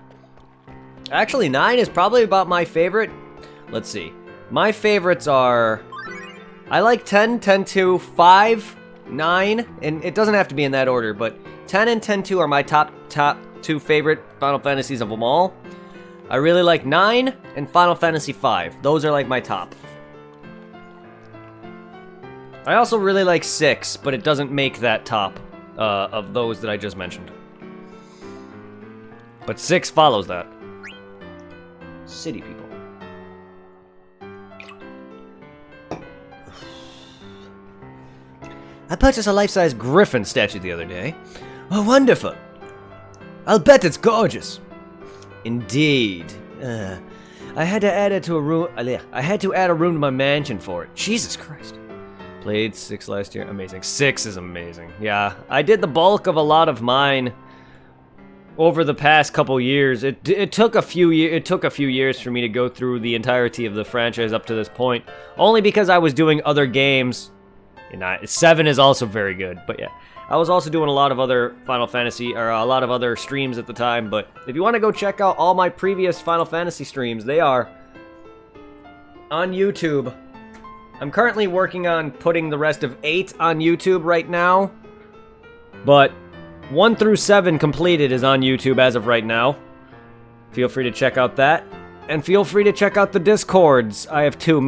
Actually, 9 is probably about my favorite. Let's see. My favorites are... I like 10, 10-2, 5, 9, and it doesn't have to be in that order, but 10 and 10-2 are my top 2 favorite Final Fantasies of them all. I really like 9 and Final Fantasy 5. Those are like my top. I also really like 6, but it doesn't make that top of those that I just mentioned. But 6 follows that. City people. I purchased a life-size griffin statue the other day. Oh, wonderful. I'll bet it's gorgeous. Indeed. I had to add it to a room. I had to add a room to my mansion for it. Jesus Christ. Played 6 last year. Amazing. 6 is amazing. Yeah, I did the bulk of a lot of mine over the past couple years. It took a few years for me to go through the entirety of the franchise up to this point, only because I was doing other games. 7 is also very good, but yeah. I was also doing a lot of other Final Fantasy, or a lot of other streams at the time, but if you want to go check out all my previous Final Fantasy streams, they are on YouTube. I'm currently working on putting the rest of 8 on YouTube right now, but 1 through 7 completed is on YouTube as of right now. Feel free to check out that. And feel free to check out the Discords. I have 2,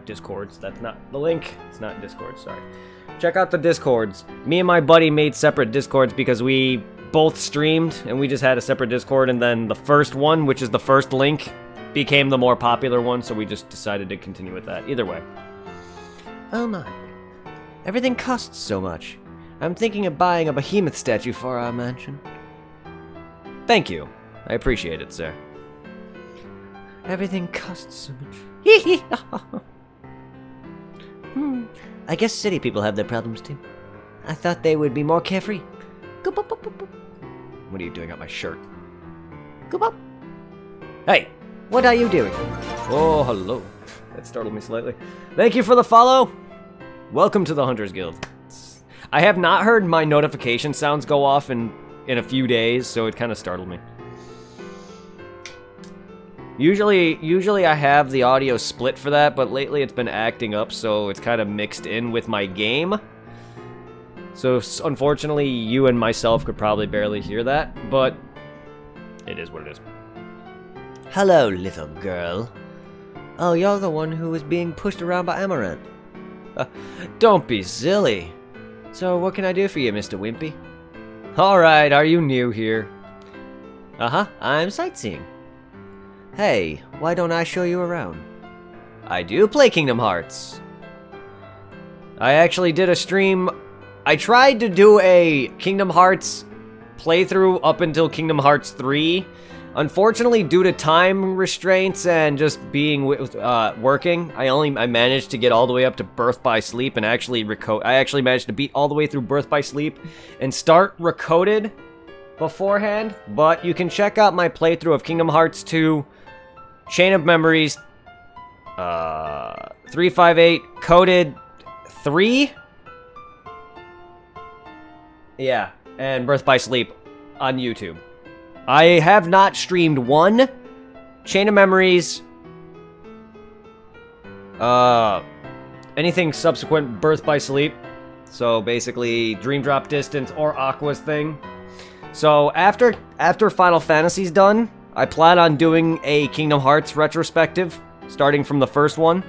Discords, that's not the link. It's not Discord, sorry. Check out the Discords. Me and my buddy made separate Discords because we both streamed, and we just had a separate Discord, and then the first one, which is the first link, became the more popular one, so we just decided to continue with that. Either way. Oh my. Everything costs so much. I'm thinking of buying a behemoth statue for our mansion. Thank you. I appreciate it, sir. Everything costs so much. I guess city people have their problems too. I thought they would be more carefree. What are you doing up my shirt? Hey, what are you doing? Oh, hello. That startled me slightly. Thank you for the follow. Welcome to the Hunters Guild. I have not heard my notification sounds go off in a few days, so it kind of startled me. Usually I have the audio split for that, but lately it's been acting up, so it's kind of mixed in with my game. So unfortunately, you and myself could probably barely hear that, but it is what it is. Hello, little girl. Oh, you're the one who was being pushed around by Amaranth. Don't be silly. So what can I do for you, Mr. Wimpy? Alright, are you new here? Uh-huh, I'm sightseeing. Hey, why don't I show you around? I do play Kingdom Hearts. I actually did a stream. I tried to do a Kingdom Hearts playthrough up until Kingdom Hearts 3. Unfortunately, due to time restraints and just being working, I managed to get all the way up to Birth by Sleep and actually I actually managed to beat all the way through Birth by Sleep and start Recoded beforehand. But you can check out my playthrough of Kingdom Hearts 2 Chain of Memories 358 Coded 3. Yeah, and Birth by Sleep on YouTube. I have not streamed one Chain of Memories, anything subsequent Birth by Sleep. So basically Dream Drop Distance or Aqua's thing. So after Final Fantasy's done, I plan on doing a Kingdom Hearts retrospective, starting from the first one,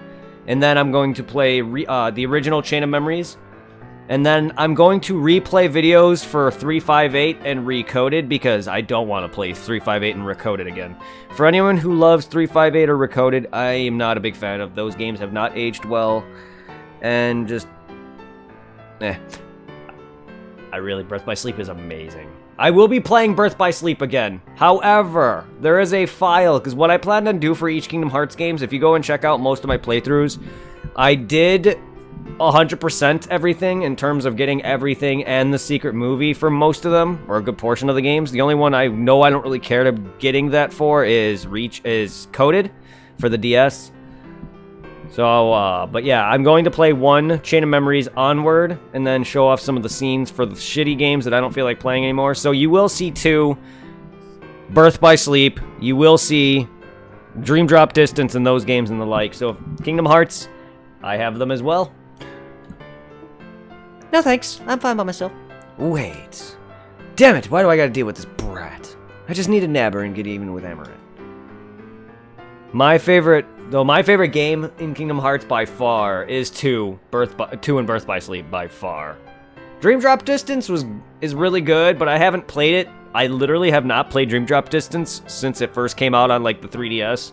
and then I'm going to play the original Chain of Memories, and then I'm going to replay videos for 358 and Recoded, because I don't want to play 358 and Recoded again. For anyone who loves 358 or Recoded, I am not a big fan of those games. Have not aged well, and just, Birth by Sleep is amazing. I will be playing Birth by Sleep again. However, there is a file, because what I planned on do for each Kingdom Hearts games, if you go and check out most of my playthroughs, I did 100% everything in terms of getting everything and the secret movie for most of them, or a good portion of the games. The only one I know I don't really care to getting that for is Coded for the DS. So, but yeah, I'm going to play one Chain of Memories Onward, and then show off some of the scenes for the shitty games that I don't feel like playing anymore. So you will see 2 Birth by Sleep, you will see Dream Drop Distance and those games and the like. So Kingdom Hearts, I have them as well. No thanks, I'm fine by myself. Wait. Damn it, why do I gotta deal with this brat? I just need to nab her and get even with Amaranth. My favorite game in Kingdom Hearts by far is 2 and Birth by Sleep by far. Dream Drop Distance is really good, but I haven't played it. I literally have not played Dream Drop Distance since it first came out on like the 3DS.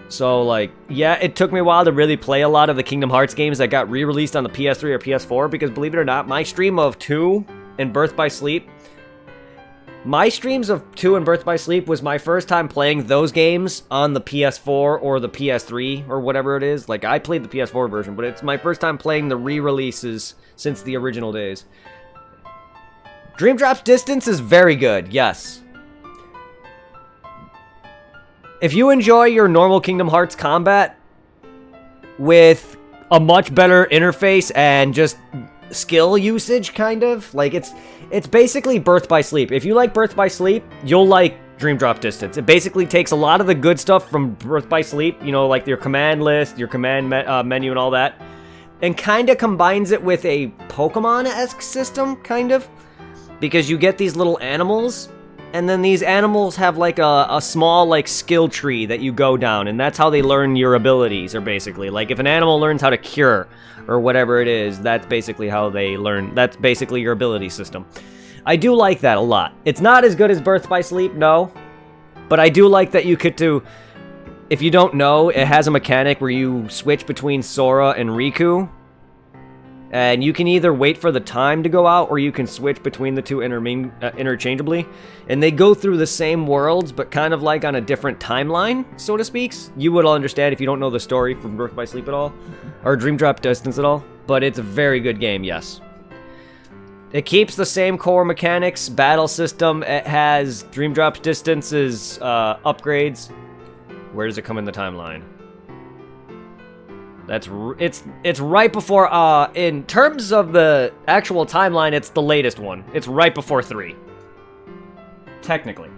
So like, yeah, it took me a while to really play a lot of the Kingdom Hearts games that got re-released on the PS3 or PS4 because believe it or not, my stream of 2 and Birth by Sleep was my first time playing those games on the PS4 or the PS3 or whatever it is. Like, I played the PS4 version, but it's my first time playing the re-releases since the original days. Dream Drop Distance is very good, yes. If you enjoy your normal Kingdom Hearts combat with a much better interface and just skill usage, kind of, like, it's basically Birth by Sleep. If you like Birth by Sleep, you'll like Dream Drop Distance. It basically takes a lot of the good stuff from Birth by Sleep, you know, like your command list, your command menu and all that, and kind of combines it with a Pokemon-esque system, kind of, because you get these little animals, and then these animals have like a small like skill tree that you go down, and that's how they learn your abilities, or basically, like if an animal learns how to cure, or whatever it is, that's basically how they learn, that's basically your ability system. I do like that a lot. It's not as good as Birth by Sleep, no, but I do like that you could do, if you don't know, it has a mechanic where you switch between Sora and Riku, and you can either wait for the time to go out, or you can switch between the two interchangeably. And they go through the same worlds, but kind of like on a different timeline, so to speak. You would all understand if you don't know the story from Birth by Sleep at all, or Dream Drop Distance at all. But it's a very good game, yes. It keeps the same core mechanics, battle system. It has Dream Drop Distance's upgrades. Where does it come in the timeline? It's right before, in terms of the actual timeline, it's the latest one. It's right before 3. Technically.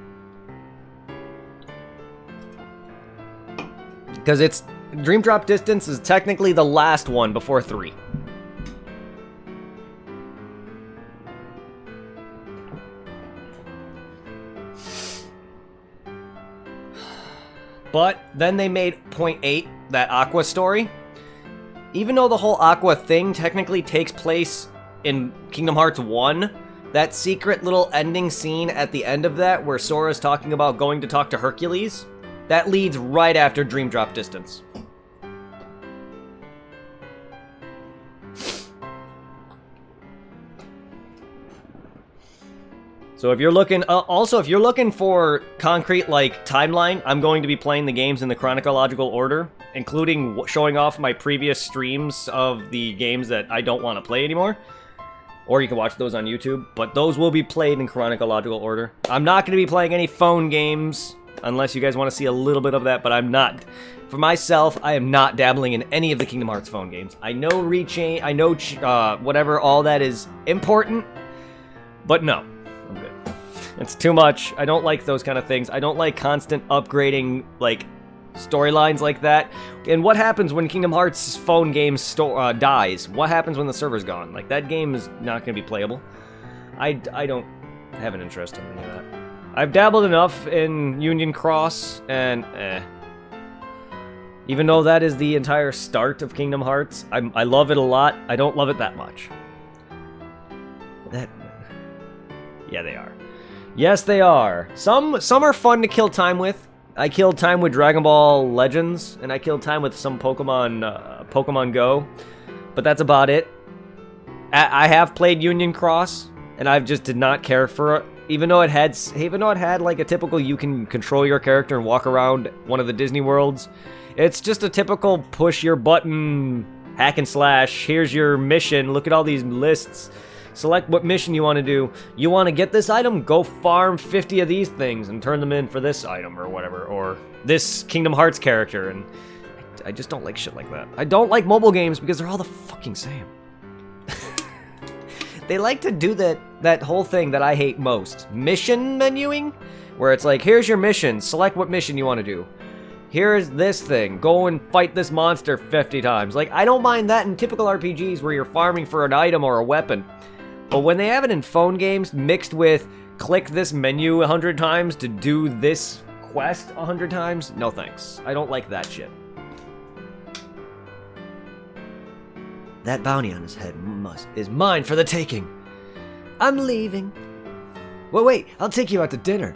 Because Dream Drop Distance is technically the last one before 3. But then they made Point 8, that Aqua story. Even though the whole Aqua thing technically takes place in Kingdom Hearts 1, that secret little ending scene at the end of that where Sora's talking about going to talk to Hercules, that leads right after Dream Drop Distance. So if you're looking, also if you're looking for concrete like timeline, I'm going to be playing the games in the chronological order, including showing off my previous streams of the games that I don't want to play anymore. Or you can watch those on YouTube, but those will be played in chronological order. I'm not going to be playing any phone games, unless you guys want to see a little bit of that, but I'm not. For myself, I am not dabbling in any of the Kingdom Hearts phone games. I know Rechain, I know whatever, all that is important, but no. I'm good. It's too much. I don't like those kind of things. I don't like constant upgrading, like, storylines like that. And what happens when Kingdom Hearts phone game dies? What happens when the server's gone? Like, that game is not going to be playable. I don't have an interest in any of that. I've dabbled enough in Union Cross, and even though that is the entire start of Kingdom Hearts, I love it a lot. I don't love it that much. Yeah, they are. Yes, they are. Some are fun to kill time with. I killed time with Dragon Ball Legends, and I killed time with some Pokemon Go, but that's about it. I have played Union Cross, and I just did not care for it. Even though it had like a typical you can control your character and walk around one of the Disney worlds, it's just a typical push your button hack and slash. Here's your mission. Look at all these lists. Select what mission you want to do. You want to get this item? Go farm 50 of these things and turn them in for this item or whatever. Or this Kingdom Hearts character. And I just don't like shit like that. I don't like mobile games because they're all the fucking same. They like to do that whole thing that I hate most. Mission menuing? Where it's like, here's your mission. Select what mission you want to do. here's this thing. Go and fight this monster 50 times. Like, I don't mind that in typical RPGs where you're farming for an item or a weapon. But when they have it in phone games mixed with click this menu 100 times to do this quest 100 times, no thanks. I don't like that shit. That bounty on his head is mine for the taking. I'm leaving. Well, wait, I'll take you out to dinner.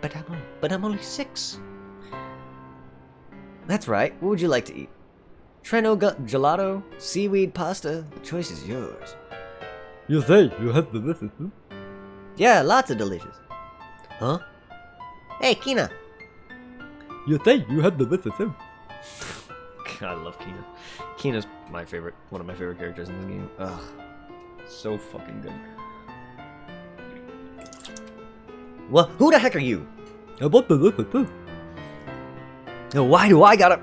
But I'm only 6. That's right. What would you like to eat? Treno gelato? Seaweed pasta? The choice is yours. You say you have the visit? Yeah, lots of delicious. Huh? Hey, Kina. You say you have the visit him? God, I love Kina. Kina's my favorite, one of my favorite characters in the game. Ugh, so fucking good. Well, who the heck are you? I want the visit him. Now, why do I gotta...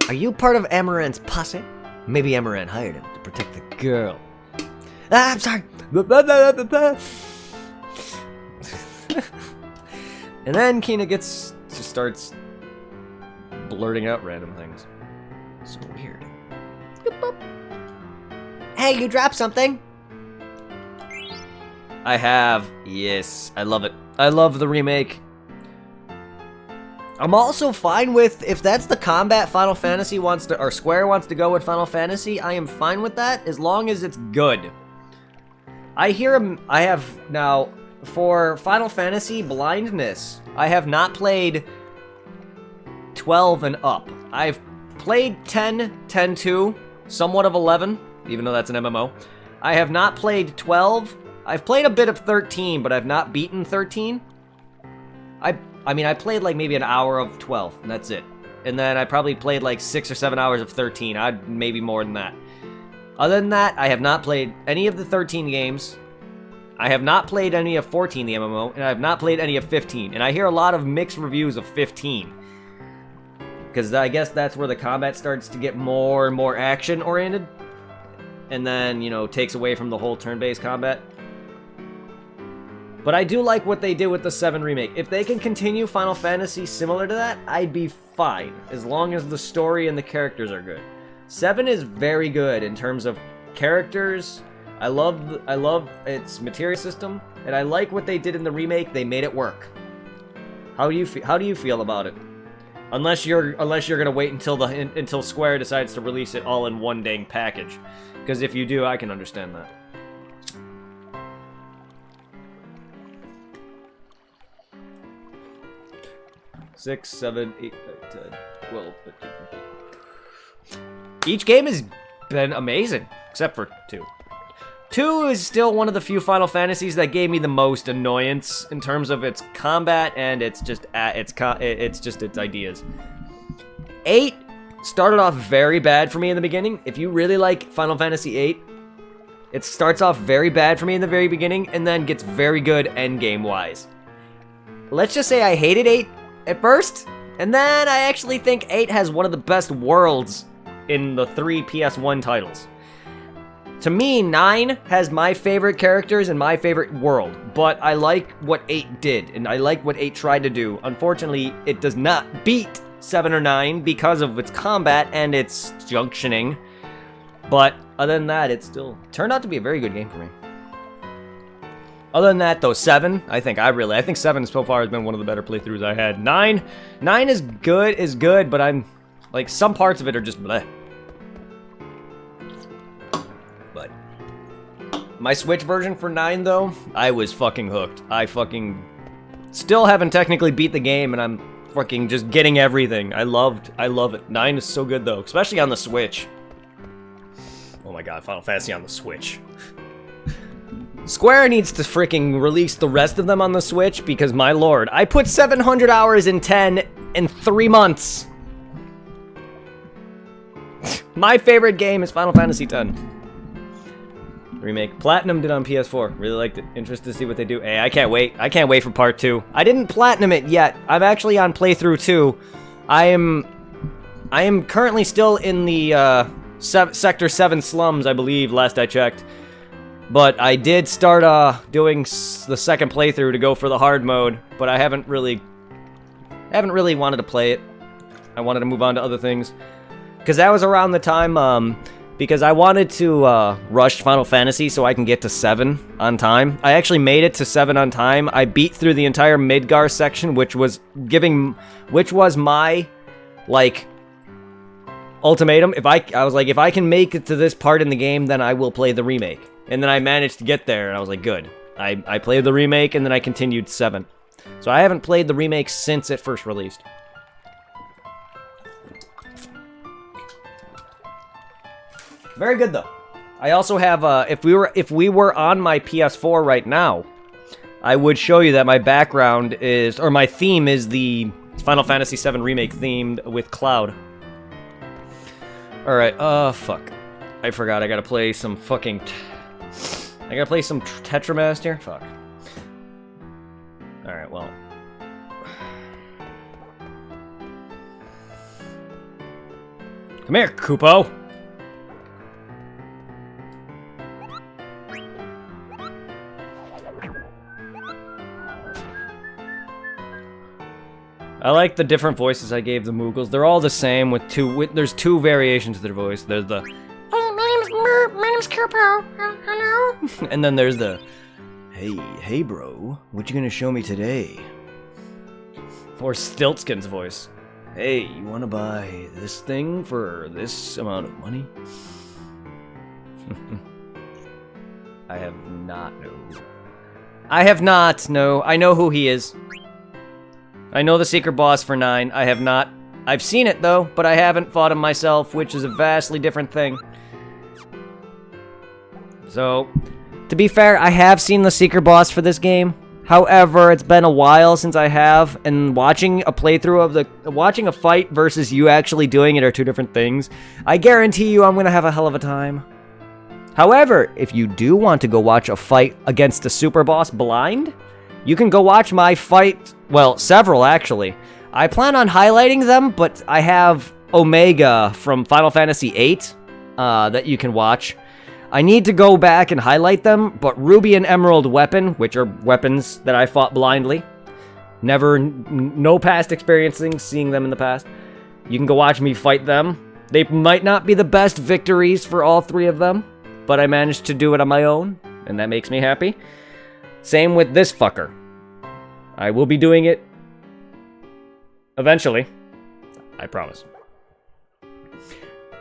Are you part of Amaranth's posse? Maybe Amaranth hired him to protect the girl. Ah, I'm sorry. And then Kina just starts blurting out random things. So weird. Hey, you dropped something. I have. Yes, I love it. I love the remake. I'm also fine with, if that's the combat Final Fantasy wants to, or Square wants to go with Final Fantasy, I am fine with that, as long as it's good. I have now, for Final Fantasy Blindness, I have not played 12 and up. I've played 10, 10-2, somewhat of 11, even though that's an MMO. I have not played 12. I've played a bit of 13, but I've not beaten 13. I mean, I played like maybe an hour of 12, and that's it. And then I probably played like 6 or 7 hours of 13. Maybe more than that. Other than that, I have not played any of the 13 games. I have not played any of 14, the MMO, and I have not played any of 15. And I hear a lot of mixed reviews of 15. Because I guess that's where the combat starts to get more and more action-oriented. And then, you know, takes away from the whole turn-based combat. But I do like what they did with the 7 remake. If they can continue Final Fantasy similar to that, I'd be fine, as long as the story and the characters are good. 7 is very good in terms of characters. I love its materia system, and I like what they did in the remake. They made it work. How do you feel about it? Unless you're gonna wait until Square decides to release it all in one dang package, because if you do, I can understand that. Six, 7, 8, 10, 12, 13, 14. Each game has been amazing, except for 2. 2 is still one of the few Final Fantasies that gave me the most annoyance in terms of its combat and its ideas. 8 started off very bad for me in the beginning. If you really like Final Fantasy 8, it starts off very bad for me in the very beginning and then gets very good endgame wise. Let's just say I hated 8 at first, and then I actually think 8 has one of the best worlds in the 3 PS1 titles. To me, 9 has my favorite characters and my favorite world, but I like what 8 did, and I like what 8 tried to do. Unfortunately, it does not beat 7 or 9 because of its combat and its junctioning, but other than that, it still turned out to be a very good game for me. Other than that, though, 7, I think 7 so far has been one of the better playthroughs I had. 9 is good, but I'm, like, some parts of it are just bleh. But my Switch version for 9, though, I was fucking hooked. I fucking still haven't technically beat the game, and I'm fucking just getting everything. I love it. 9 is so good, though, especially on the Switch. Oh my god, Final Fantasy on the Switch. Square needs to freaking release the rest of them on the Switch because, my lord, I put 700 hours in 10 in 3 months. My favorite game is Final Fantasy X. Remake. Platinum did on PS4. Really liked it. Interested to see what they do. Hey, I can't wait. I can't wait for part 2. I didn't platinum it yet. I'm actually on playthrough 2. I am currently still in the Sector 7 slums, I believe, last I checked. But I did start doing the second playthrough to go for the hard mode, but I haven't really wanted to play it. I wanted to move on to other things. Because that was around the time, because I wanted to rush Final Fantasy so I can get to 7 on time. I actually made it to 7 on time. I beat through the entire Midgar section, which was my, like, ultimatum. I was like, if I can make it to this part in the game, then I will play the remake. And then I managed to get there, and I was like, good. I played the remake, and then I continued 7. So I haven't played the remake since it first released. Very good, though. I also have, if we were on my PS4 right now, I would show you that my background is, or my theme is the Final Fantasy VII Remake themed with Cloud. Alright, fuck. I forgot, I gotta play some fucking... I gotta play some Tetramaster? Fuck. Alright, well... Come here, Kupo! I like the different voices I gave the Moogles. They're all the same there's 2 variations of their voice. There's the my name's Kupo. Hello. And then there's the hey bro, what you gonna show me today? Or Stiltskin's voice. Hey, you wanna buy this thing for this amount of money? I have not, no. I know who he is. I know the secret boss for 9. I've seen it though, but I haven't fought him myself, which is a vastly different thing. So, to be fair, I have seen the secret boss for this game. However, it's been a while since I have, and watching a fight versus you actually doing it are 2 different things. I guarantee you I'm gonna have a hell of a time. However, if you do want to go watch a fight against a super boss blind, you can go watch my fight, well, several actually. I plan on highlighting them, but I have Omega from Final Fantasy VIII that you can watch. I need to go back and highlight them, but Ruby and Emerald Weapon, which are weapons that I fought blindly, no past experiencing seeing them in the past. You can go watch me fight them. They might not be the best victories for all 3 of them, but I managed to do it on my own, and that makes me happy. Same with this fucker. I will be doing it eventually. I promise.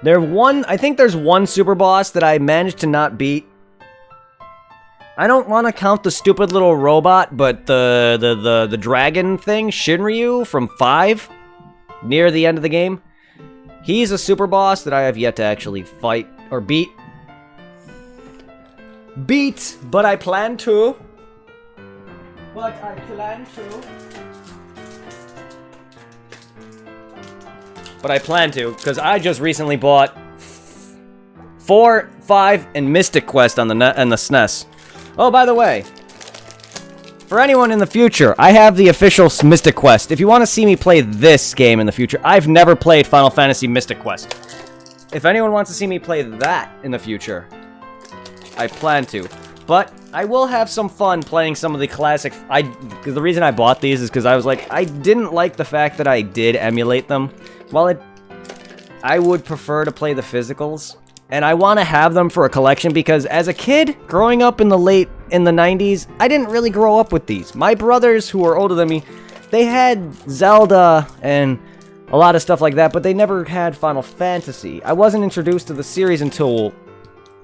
I think there's one super boss that I managed to not beat. I don't want to count the stupid little robot, but the dragon thing, Shinryu from 5, near the end of the game. He's a super boss that I have yet to actually fight or beat. But I plan to. But I plan to, because I just recently bought 4, 5, and Mystic Quest on the SNES. Oh, by the way, for anyone in the future, I have the official Mystic Quest. If you want to see me play this game in the future, I've never played Final Fantasy Mystic Quest. If anyone wants to see me play that in the future, I plan to. But I will have some fun playing some of the classic... Because the reason I bought these is because I was like, I didn't like the fact that I did emulate them. While I would prefer to play the physicals. And I want to have them for a collection because as a kid, growing up in the 90s, I didn't really grow up with these. My brothers, who are older than me, they had Zelda and a lot of stuff like that, but they never had Final Fantasy. I wasn't introduced to the series until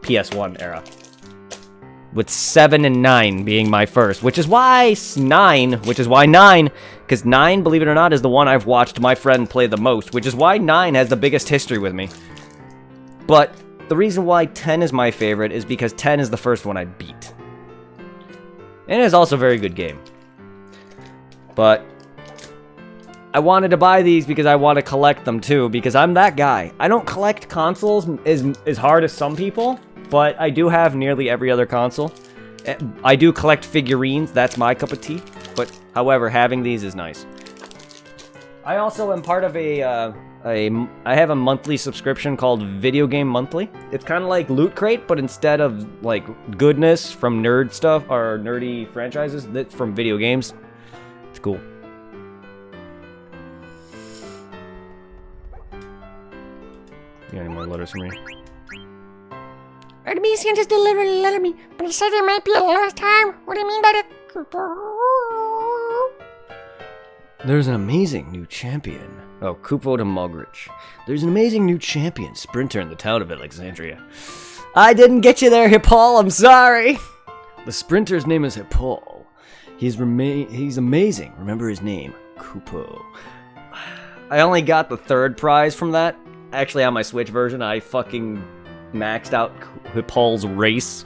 PS1 era. With 7 and 9 being my first, which is why 9, because 9, believe it or not, is the one I've watched my friend play the most, which is why 9 has the biggest history with me. But the reason why 10 is my favorite is because 10 is the first one I beat. And it is also a very good game. But I wanted to buy these because I want to collect them too, because I'm that guy. I don't collect consoles as hard as some people, but I do have nearly every other console. I do collect figurines, that's my cup of tea. But, however, having these is nice. I also am part of I have a monthly subscription called Video Game Monthly. It's kind of like Loot Crate, but instead of, like, goodness from nerd stuff, or nerdy franchises, that's from video games. It's cool. You got any more letters for me? Artemisian just delivered a letter to me, but he said it might be the last time. What do you mean by that? There's an amazing new champion. Oh, Kupo to Mogridge. There's an amazing new champion sprinter in the town of Alexandria. I didn't get you there, Hippol. I'm sorry. The sprinter's name is Hippol. He's amazing. Remember his name, Kupo. I only got the 3rd prize from that. Actually, on my Switch version, I fucking maxed out Hippol's race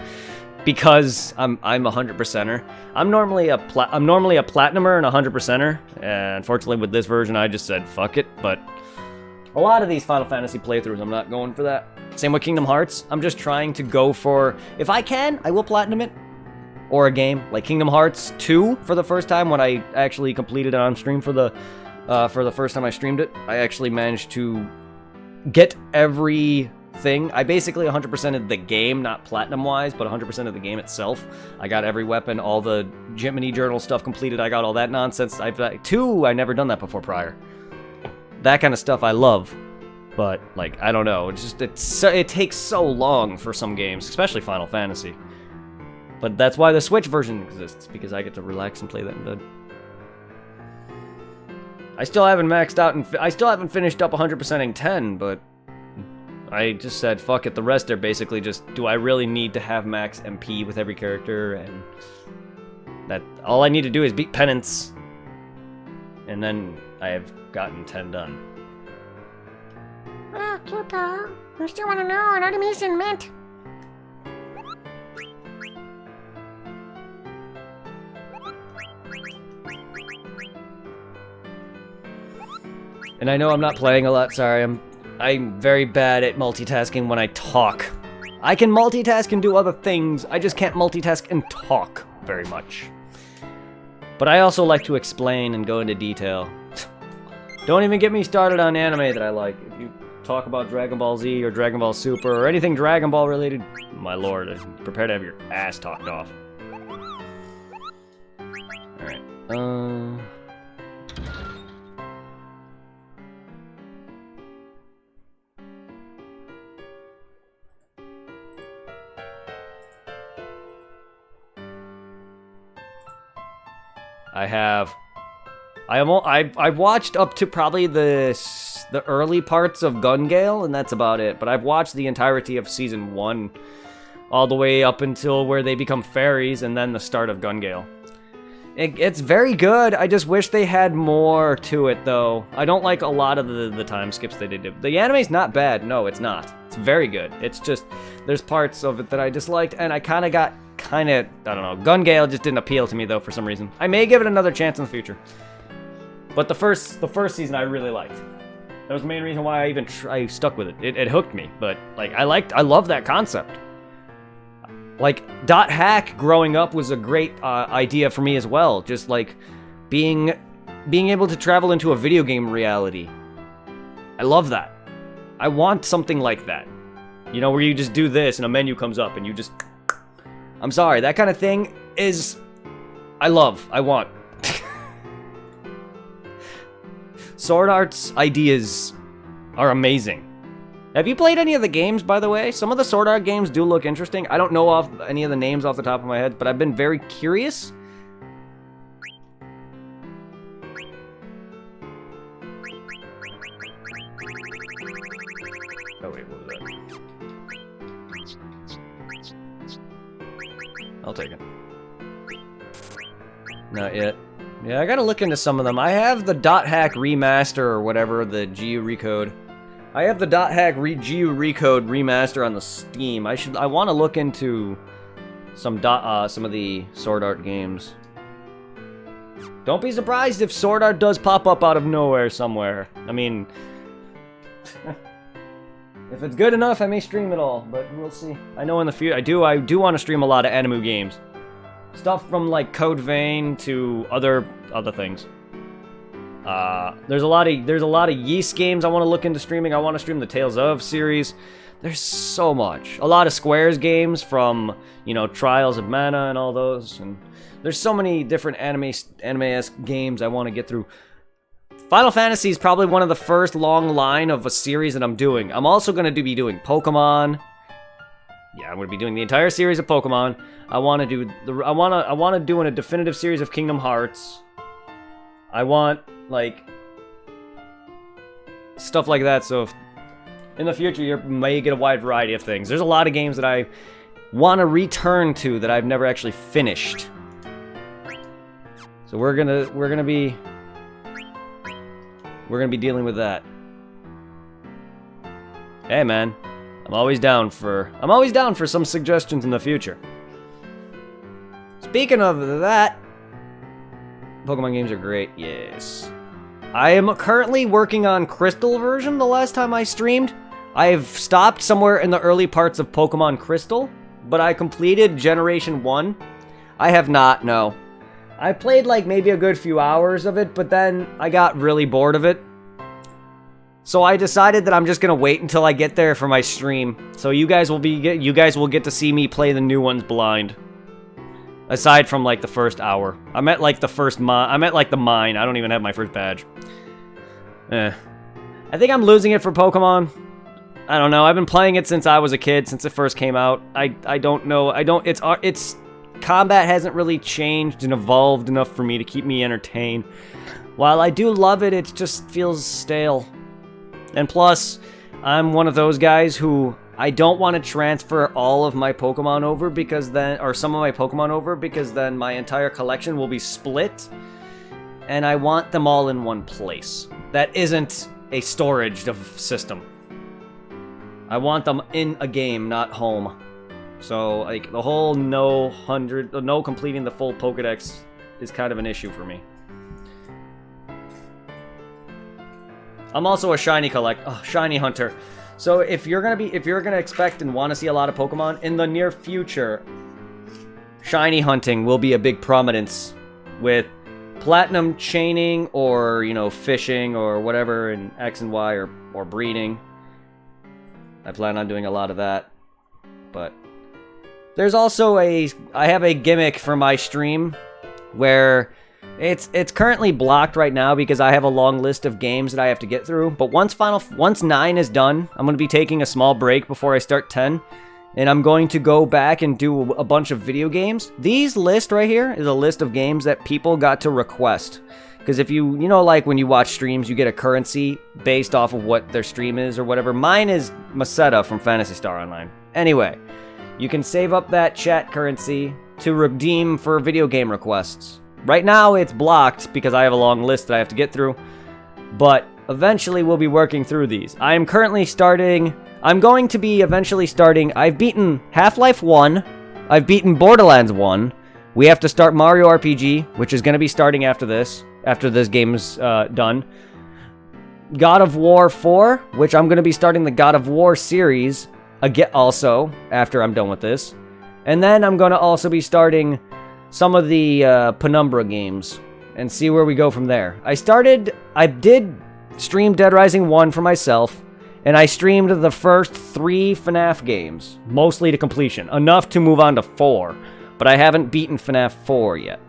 because I'm a 100%er. I'm normally a platinumer and a 100%er. And unfortunately, with this version, I just said fuck it. But a lot of these Final Fantasy playthroughs, I'm not going for that. Same with Kingdom Hearts. I'm just trying to go for, if I can, I will platinum it. Or a game like Kingdom Hearts 2 for the first time when I actually completed it on stream for the first time I streamed it. I actually managed to get everything. I basically 100%ed the game, not platinum-wise, but 100% of the game itself. I got every weapon, all the Jiminy Journal stuff completed. I got all that nonsense. I never done that before prior. That kind of stuff I love. But, like, I don't know. It takes so long for some games, especially Final Fantasy. But that's why the Switch version exists, because I get to relax and play that in bed. I still haven't maxed out, and I still haven't finished up 100%ing 10, but I just said, fuck it, the rest are basically just, do I really need to have max MP with every character, and that, all I need to do is beat Penance, and then I have gotten 10 done. Oh, Kupo, you still want to know what Artemisian meant? And I know I'm not playing a lot, sorry, I'm very bad at multitasking when I talk. I can multitask and do other things, I just can't multitask and talk very much. But I also like to explain and go into detail. Don't even get me started on anime that I like. If you talk about Dragon Ball Z or Dragon Ball Super or anything Dragon Ball related, my lord, prepare to have your ass talked off. Alright, I've watched up to probably the early parts of Gun Gale, and that's about it. But I've watched the entirety of Season 1, all the way up until where they become fairies, and then the start of Gun Gale. It's very good, I just wish they had more to it, though. I don't like a lot of the time skips they did. The anime's not bad, no, it's not. It's very good. It's just, there's parts of it that I disliked, and I I don't know, Gun Gale just didn't appeal to me, though, for some reason. I may give it another chance in the future. But the first season I really liked. That was the main reason why I stuck with it. It hooked me, but, like, I love that concept. Like, Dot Hack growing up was a great idea for me as well. Just, like, being able to travel into a video game reality. I love that. I want something like that. You know, where you just do this and a menu comes up and you just... I'm sorry, that kind of thing is... I want. Sword Art's ideas are amazing. Have you played any of the games, by the way? Some of the Sword Art games do look interesting. I don't know off any of the names off the top of my head, but I've been very curious. Oh wait, what was that? I'll take it. Not yet. Yeah, I gotta look into some of them. I have the Dot Hack Remaster or whatever, the GU Recode. I have the Dot Hack GU Recode Remaster on the Steam. I want to look into some of the Sword Art games. Don't be surprised if Sword Art does pop up out of nowhere somewhere. I mean, if it's good enough, I may stream it all, but we'll see. I know in the future, I do want to stream a lot of Animu games. Stuff from like Code Vein to other things. There's a lot of Yeast games I want to look into streaming. I want to stream the Tales of series. There's so much. A lot of Squares games from, you know, Trials of Mana and all those. And there's so many different anime-esque games I want to get through. Final Fantasy is probably one of the first long line of a series that I'm doing. I'm also going to be doing Pokemon. Yeah, I'm going to be doing the entire series of Pokemon. I want to do a definitive series of Kingdom Hearts. I want like stuff like that. So if in the future you may get a wide variety of things. There's a lot of games that I want to return to that I've never actually finished. So we're gonna be dealing with that. Hey man, I'm always down for some suggestions in the future. Speaking of that, Pokemon games are great. Yes. I am currently working on Crystal version. The last time I streamed, I've stopped somewhere in the early parts of Pokemon Crystal, but I completed Generation 1. I have not, no. I played like maybe a good few hours of it, but then I got really bored of it. So I decided that I'm just gonna wait until I get there for my stream. So you guys will get to see me play the new ones blind. Aside from like the first hour. I'm at like the mine. I don't even have my first badge. I think I'm losing it for Pokemon. I don't know. I've been playing it since I was a kid, since it first came out. I don't know. It's combat hasn't really changed and evolved enough for me to keep me entertained. While I do love it, it just feels stale. And plus, I'm one of those guys who I don't want to transfer all of my Pokemon over or some of my Pokemon over because then my entire collection will be split. And I want them all in one place. That isn't a storage system. I want them in a game, not home. So, like, the whole no completing the full Pokedex is kind of an issue for me. I'm also a shiny hunter. So if you're gonna expect and want to see a lot of Pokemon in the near future, shiny hunting will be a big prominence with platinum chaining or, you know, fishing or whatever in X and Y or breeding. I plan on doing a lot of that. But there's also I have a gimmick for my stream where it's currently blocked right now because I have a long list of games that I have to get through. But once 9 is done, I'm going to be taking a small break before I start 10. And I'm going to go back and do a bunch of video games. These list right here is a list of games that people got to request. Because if you know, like when you watch streams, you get a currency based off of what their stream is or whatever. Mine is Meseta from Phantasy Star Online. Anyway, you can save up that chat currency to redeem for video game requests. Right now, it's blocked because I have a long list that I have to get through. But eventually, we'll be working through these. I'm going to be eventually starting. I've beaten Half-Life 1. I've beaten Borderlands 1. We have to start Mario RPG, which is going to be starting after this game's done. God of War 4, which I'm going to be starting the God of War series again also after I'm done with this. And then I'm going to also be starting some of the Penumbra games and see where we go from there. I did stream Dead Rising 1 for myself, and I streamed the first 3 FNAF games, mostly to completion, enough to move on to 4, but I haven't beaten FNAF 4 yet.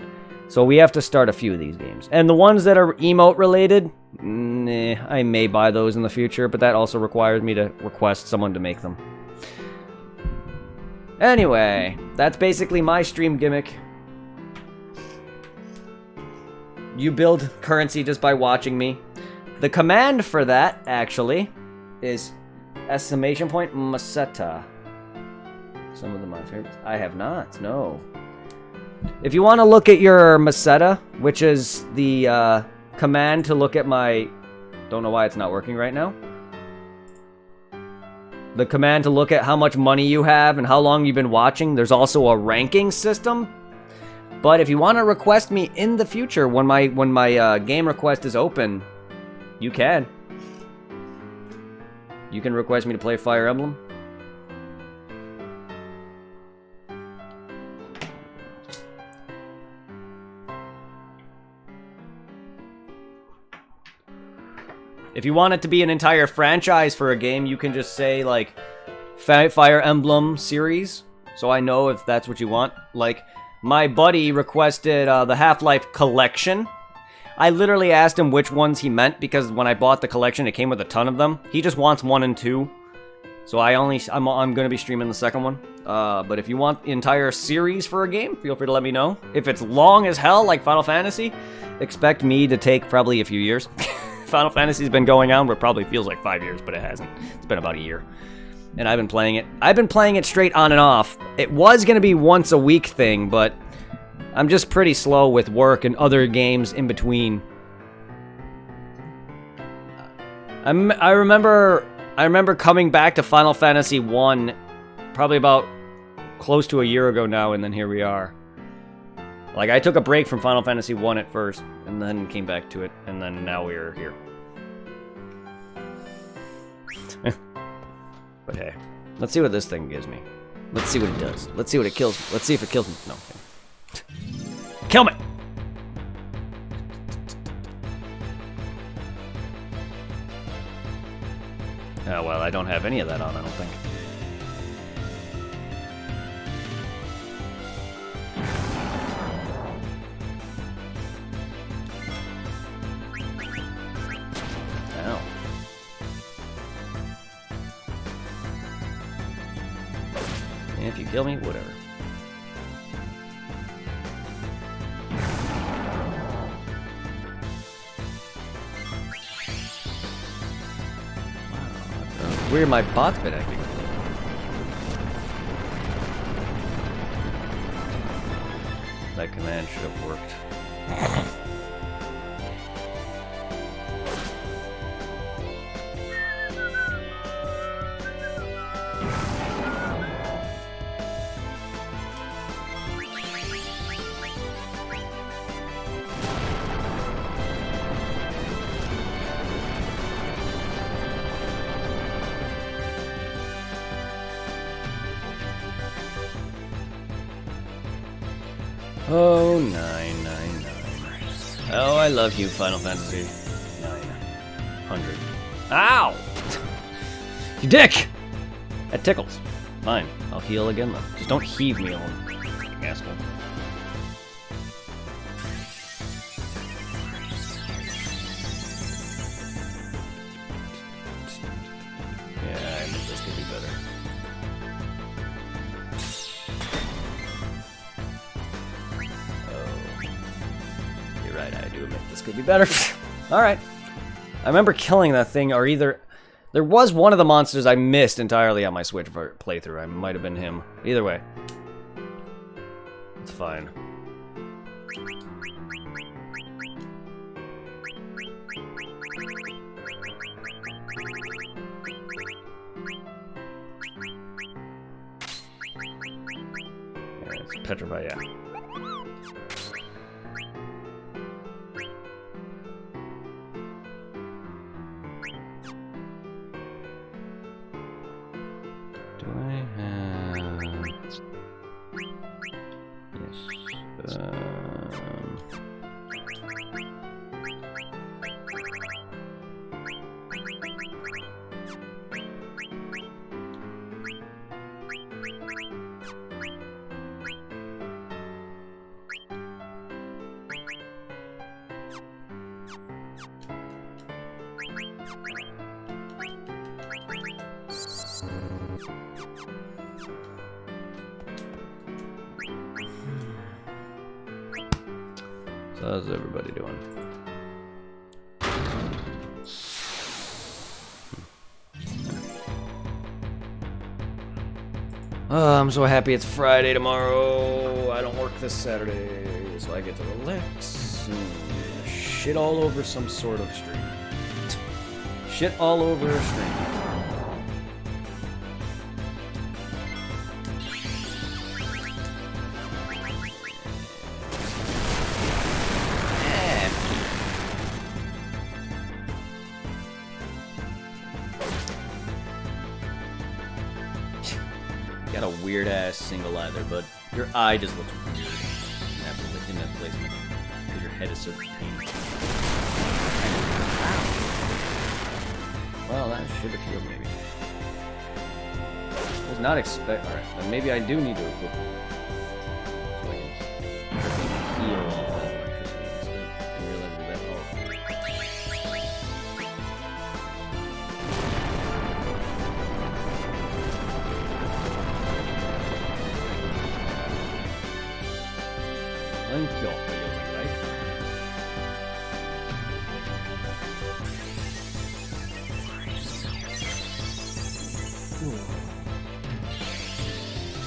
So we have to start a few of these games. And the ones that are emote related, I may buy those in the future, but that also requires me to request someone to make them. Anyway, that's basically my stream gimmick. You build currency just by watching me. The command for that, actually, is !Meseta. Some of them are my favorites. I have not, no. If you want to look at your Meseta, which is the command to look at my... Don't know why it's not working right now. The command to look at how much money you have and how long you've been watching. There's also a ranking system. But if you want to request me in the future, when my game request is open, you can. You can request me to play Fire Emblem. If you want it to be an entire franchise for a game, you can just say, like, Fire Emblem series. So I know if that's what you want. Like, my buddy requested the Half-Life collection. I literally asked him which ones he meant because when I bought the collection, it came with a ton of them. He just wants 1 and 2. So I'm gonna be streaming the second one. But if you want the entire series for a game, feel free to let me know. If it's long as hell, like Final Fantasy, expect me to take probably a few years. Final Fantasy's been going on, but it probably feels like 5 years, but it hasn't. It's been about a year. And I've been playing it. I've been playing it straight on and off. It was gonna be once a week thing, but I'm just pretty slow with work and other games in between. I remember coming back to Final Fantasy 1 probably about close to a year ago now, and then here we are. Like, I took a break from Final Fantasy 1 at first, and then came back to it, and then now we're here. But hey, let's see what this thing gives me. Let's see what it does. Let's see what it kills me. Let's see if it kills me. No. Okay. Kill me! Oh, well, I don't have any of that on, I don't think. Ow. And if you kill me, whatever. Weird, my bot's been acting. That command should have worked. Oh, 999. Oh, I love you, Final Fantasy 900. Ow! You dick! That tickles. Fine, I'll heal again though. Just don't heave me on, asshole. Yeah, I think this could be better. I do admit this could be better. Alright. I remember killing that thing, or either... There was one of the monsters I missed entirely on my Switch playthrough. I might have been him. Either way. It's fine. Yeah, it's petrified, yeah. So how's everybody doing? Oh, I'm so happy it's Friday tomorrow. I don't work this Saturday, so I get to relax and shit all over some sort of stream. Shit all over a stream. Got a weird ass single eye there, bud. Your eye just looks weird in that placement. Because your head is so tiny. Well, that should have healed maybe. I was not expect. Alright, then maybe I do need to equip it. So I can heal all that electricity instead. I didn't realize that. Oh, until it feels like, right?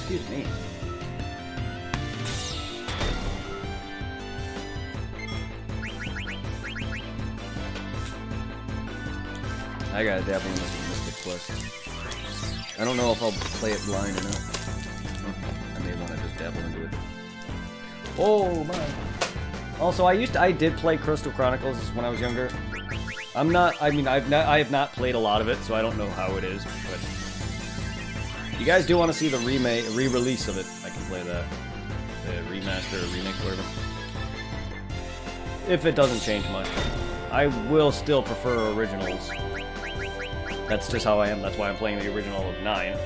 Excuse me. I gotta dabble into the Mystic Quest. I don't know if I'll play it blind or not. I may want to just dabble into it. Oh my! Also, I did play Crystal Chronicles when I was younger. I have not played a lot of it, so I don't know how it is. But if you guys do want to see the re-release of it, I can play that, the remaster or remake, whatever. If it doesn't change much, I will still prefer originals. That's just how I am. That's why I'm playing the original of 9.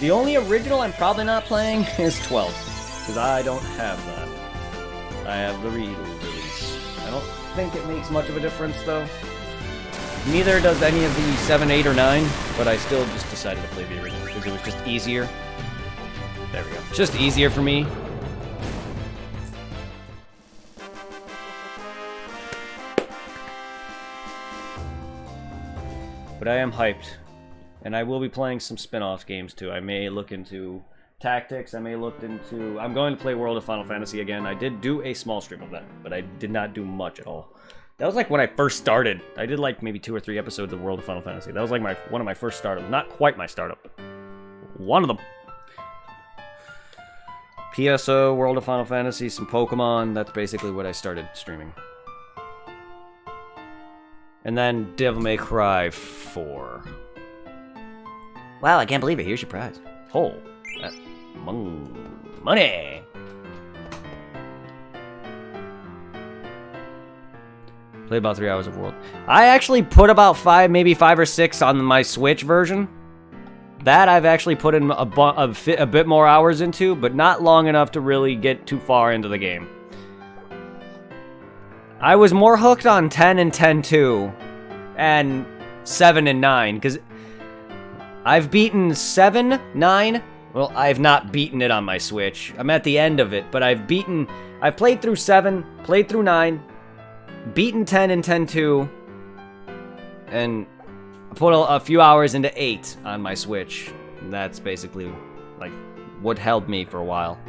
The only original I'm probably not playing is 12, because I don't have that. I have the re-release. I don't think it makes much of a difference, though. Neither does any of the 7, 8, or 9, but I still just decided to play the original, because it was just easier. There we go. Just easier for me. But I am hyped, and I will be playing some spin-off games too. I may look into Tactics, I'm going to play World of Final Fantasy again. I did do a small stream of that, but I did not do much at all. That was like when I first started. I did like maybe 2 or 3 episodes of World of Final Fantasy. That was like one of my first startups. Not quite my startup, but one of them. PSO, World of Final Fantasy, some Pokemon. That's basically what I started streaming. And then Devil May Cry 4. Wow, I can't believe it. Here's your prize. Oh, that's money. Played about 3 hours of World. I actually put about maybe 5 or 6 on my Switch version. That I've actually put in a bit more hours into, but not long enough to really get too far into the game. I was more hooked on 10 and 10-2 and 7 and 9, because I've beaten 7, 9. Well, I've not beaten it on my Switch. I'm at the end of it, but I've played through 7, played through 9, beaten 10 and 10-2, and put a few hours into 8 on my Switch. And that's basically like what held me for a while.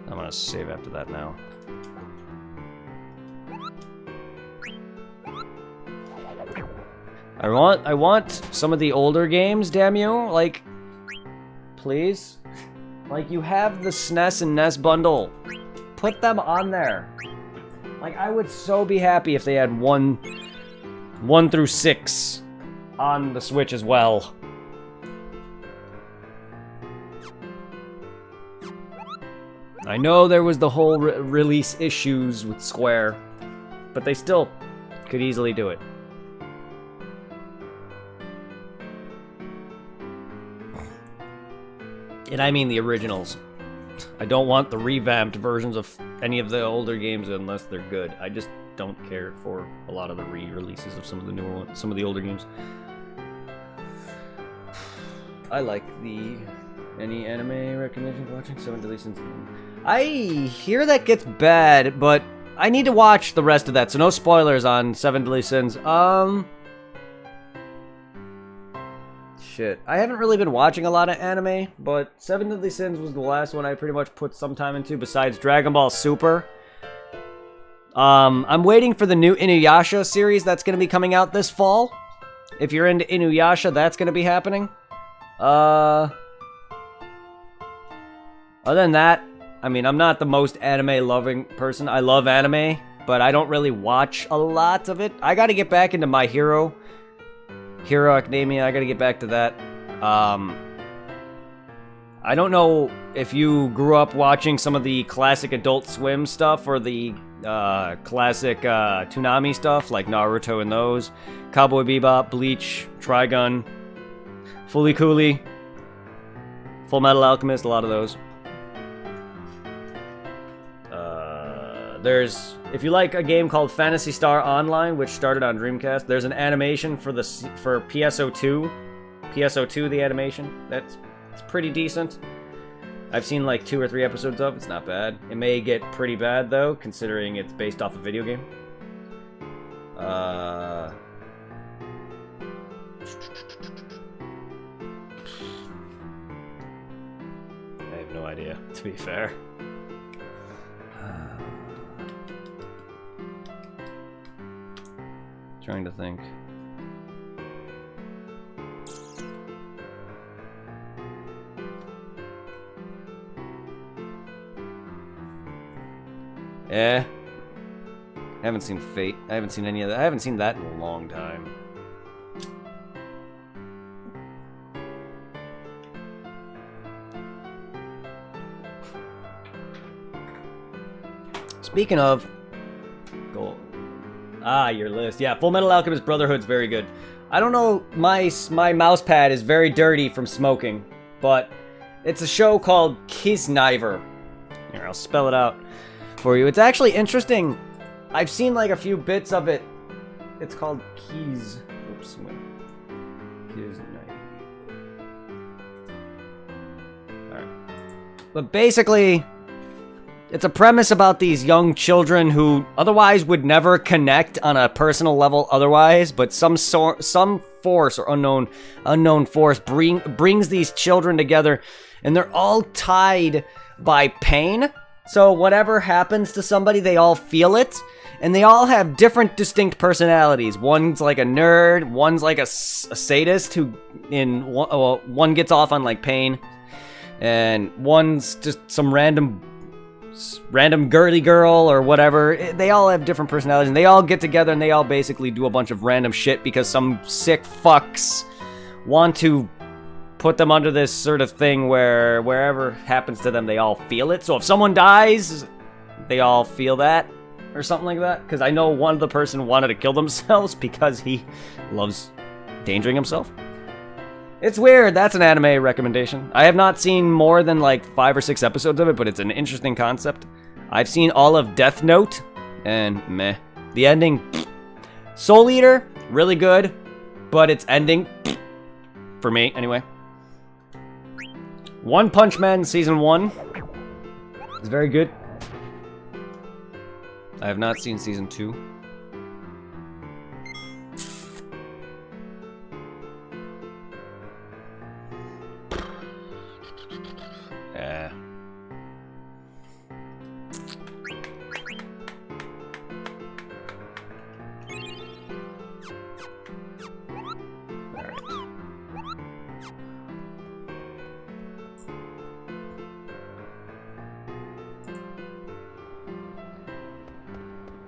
I'm gonna save after that now. I want some of the older games, damn you, like, please. Like, you have the SNES and NES bundle. Put them on there. Like, I would so be happy if they had 1 through 6 on the Switch as well. I know there was the whole release issues with Square, but they still could easily do it. And I mean the originals. I don't want the revamped versions of any of the older games unless they're good. I just don't care for a lot of the re-releases of some of the newer ones, some of the older games. I like any anime recommendations watching? 7 Deadly Sins. I hear that gets bad, but I need to watch the rest of that, so no spoilers on 7 Deadly Sins. Shit. I haven't really been watching a lot of anime, but 7 Deadly Sins was the last one I pretty much put some time into besides Dragon Ball Super. I'm waiting for the new Inuyasha series that's going to be coming out this fall. If you're into Inuyasha, that's going to be happening. Other than that, I mean, I'm not the most anime-loving person. I love anime, but I don't really watch a lot of it. I gotta get back into My Hero Academia. I gotta get back to that. I don't know if you grew up watching some of the classic Adult Swim stuff or the classic Toonami stuff, like Naruto and those. Cowboy Bebop, Bleach, Trigun, Fooly Cooly, Full Metal Alchemist, a lot of those. If you like a game called Phantasy Star Online, which started on Dreamcast, there's an animation for PSO2. PSO2, the animation. It's pretty decent. I've seen like 2 or 3 episodes of. It's not bad. It may get pretty bad though, considering it's based off a video game. I have no idea, to be fair. Trying to think. Haven't seen Fate. I haven't seen any of that. I haven't seen that in a long time. Speaking of, your list. Yeah, Full Metal Alchemist Brotherhood's very good. I don't know, my mouse pad is very dirty from smoking, but it's a show called Kisniver. Here, I'll spell it out for you. It's actually interesting. I've seen like a few bits of it. It's called Keys. Oops. Kisniver. Alright. But basically, it's a premise about these young children who otherwise would never connect on a personal level otherwise, but some force or unknown force brings these children together, and they're all tied by pain. So whatever happens to somebody, they all feel it, and they all have different distinct personalities. One's like a nerd, one's like a sadist one gets off on like pain, and one's just some random girly girl or whatever. They all have different personalities, and they all get together and they all basically do a bunch of random shit because some sick fucks want to put them under this sort of thing where wherever happens to them, they all feel it. So if someone dies, they all feel that or something like that. Because I know one of the person wanted to kill themselves because he loves endangering himself. It's weird. That's an anime recommendation. I have not seen more than like 5 or 6 episodes of it, but it's an interesting concept. I've seen all of Death Note, and meh. The ending, Soul Eater, really good, but its ending, for me anyway. One Punch Man Season 1 is very good. I have not seen Season 2.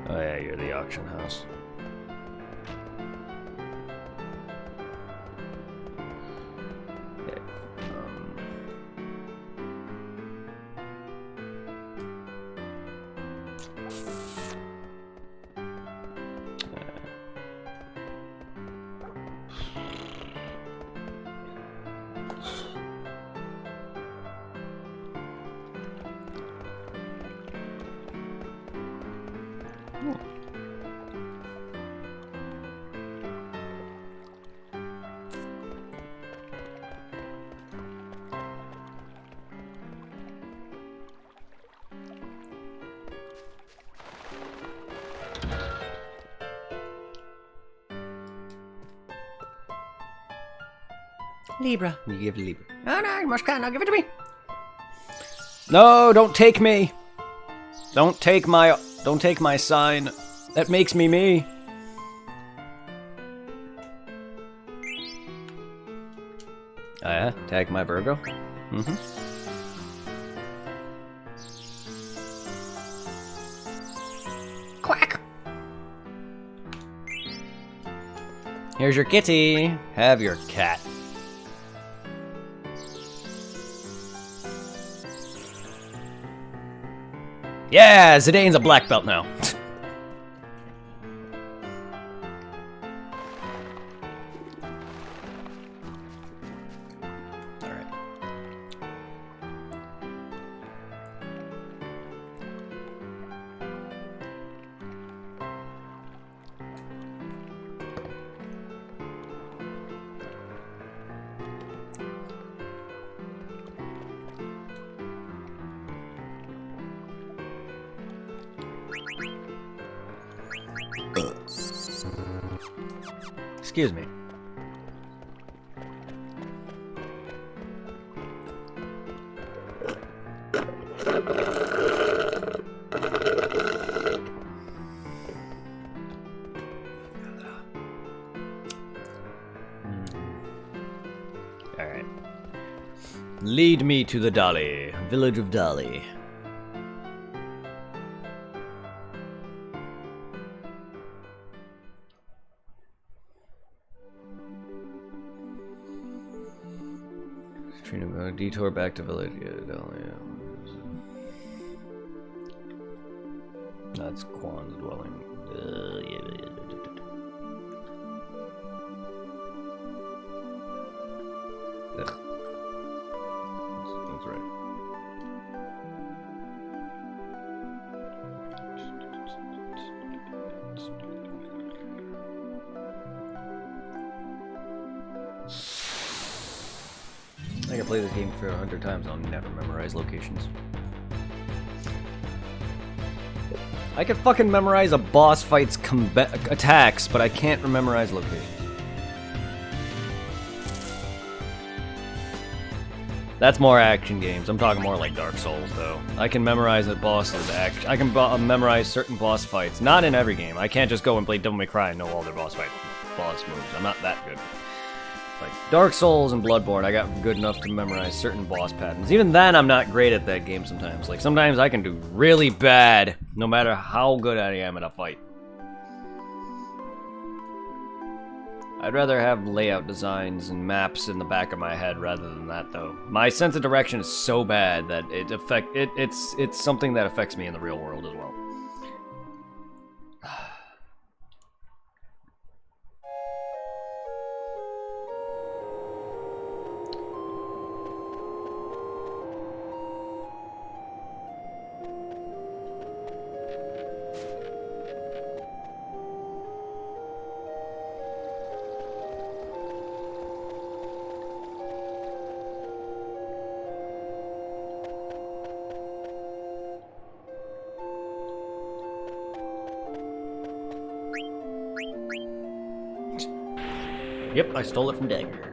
Oh yeah, you're the auction house. Okay. Libra. You give Libra. No, no, you must can't. Now give it to me. No, don't take me. Don't take my sign. That makes me me. Oh yeah? Tag my Virgo? Mm-hmm. Quack. Here's your kitty. Have your cat. Yeah, Zidane's a black belt now. Alright. Excuse me. Alright. Lead me to the Dali, village of Dali. Detour back to village. Yeah, Dali. That's Quan's dwelling. Ugh. That's right. I can play this game for 100 times, I'll never memorize locations. I can fucking memorize a boss fight's attacks, but I can't memorize locations. That's more action games. I'm talking more like Dark Souls, though. I can memorize a boss's action. I can memorize certain boss fights. Not in every game. I can't just go and play Devil May Cry and know all their boss moves. I'm not that good. Like Dark Souls and Bloodborne, I got good enough to memorize certain boss patterns. Even then, I'm not great at that game sometimes. Like sometimes I can do really bad, no matter how good I am at a fight. I'd rather have layout designs and maps in the back of my head rather than that, though. My sense of direction is so bad that it's something that affects me in the real world as well. Yep, I stole it from Dagger.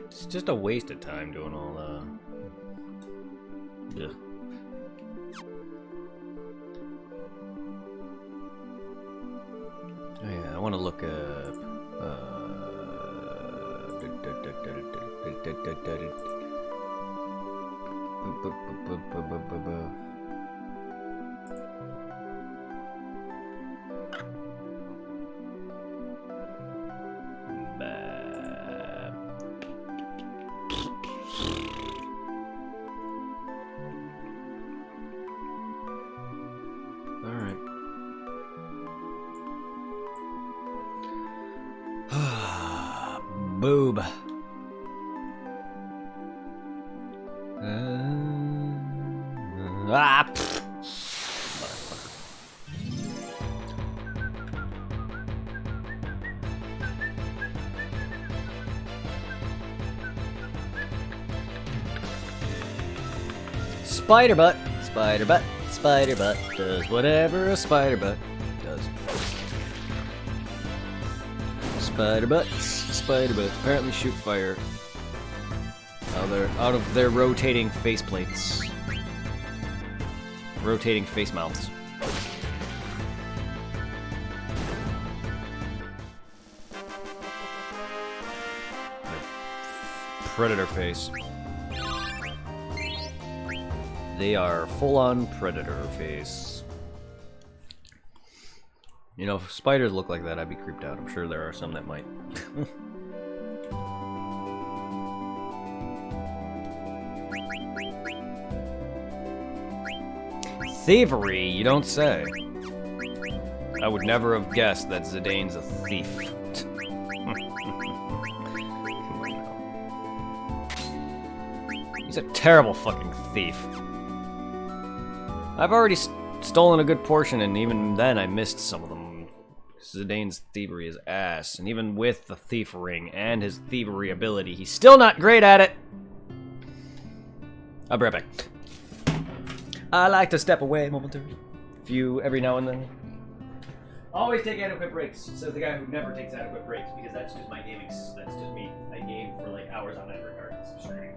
It's just a waste of time doing all that. Yeah. Oh yeah, I want to look up. Alright. Boob. Spider butt, spider butt, spider butt does whatever a spider butt does. Spider butts apparently shoot fire out of their rotating face plates. Rotating face mouths. Predator face. They are full-on predator face. You know, if spiders look like that, I'd be creeped out. I'm sure there are some that might. Thievery, you don't say. I would never have guessed that Zidane's a thief. He's a terrible fucking thief. I've already stolen a good portion, and even then I missed some of them Zidane's thievery is ass, and even with the thief ring and his thievery ability, he's still not great at it. I'll be right back. I like to step away momentarily. Few every now and then. Always take adequate breaks, says the guy who never takes adequate breaks, because that's just my gaming. That's just me. I game for like hours on end regardless of streaming.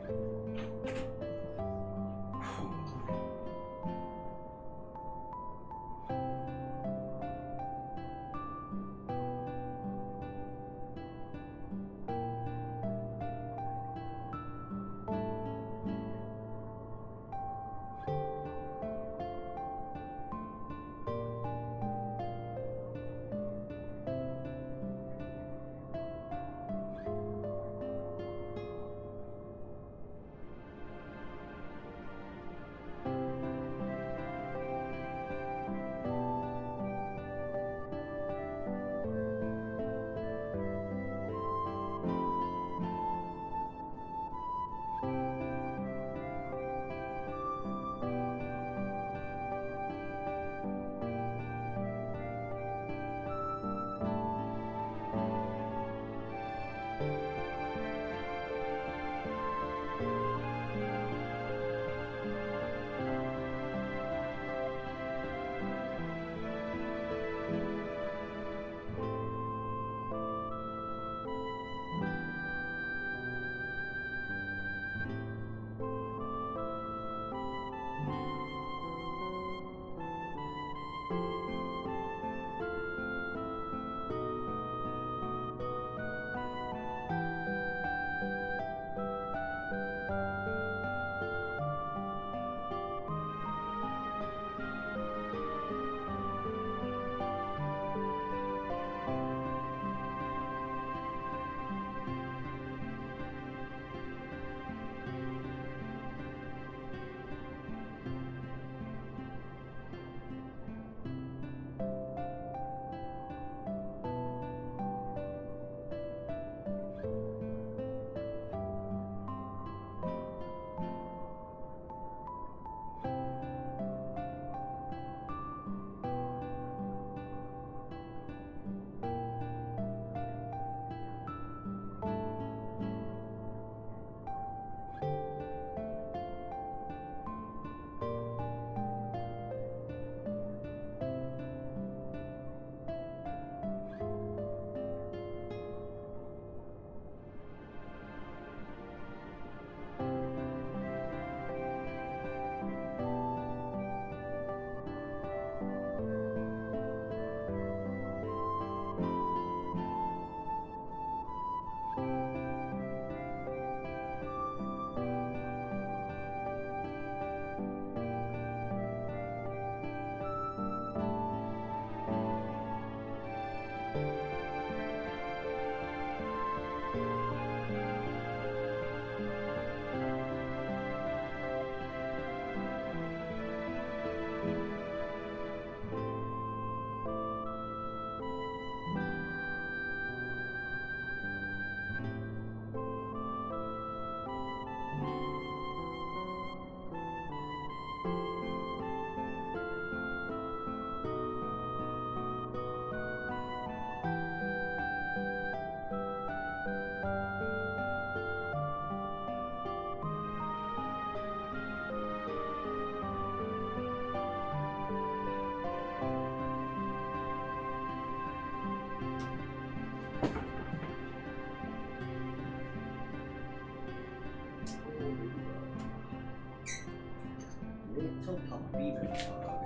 Little puppy dog.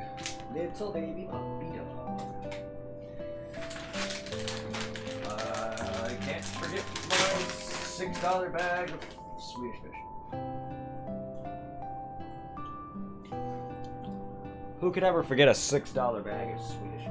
Little baby puppy dog. I can't forget my $6 bag of Swedish fish. Who could ever forget a $6 bag of Swedish fish?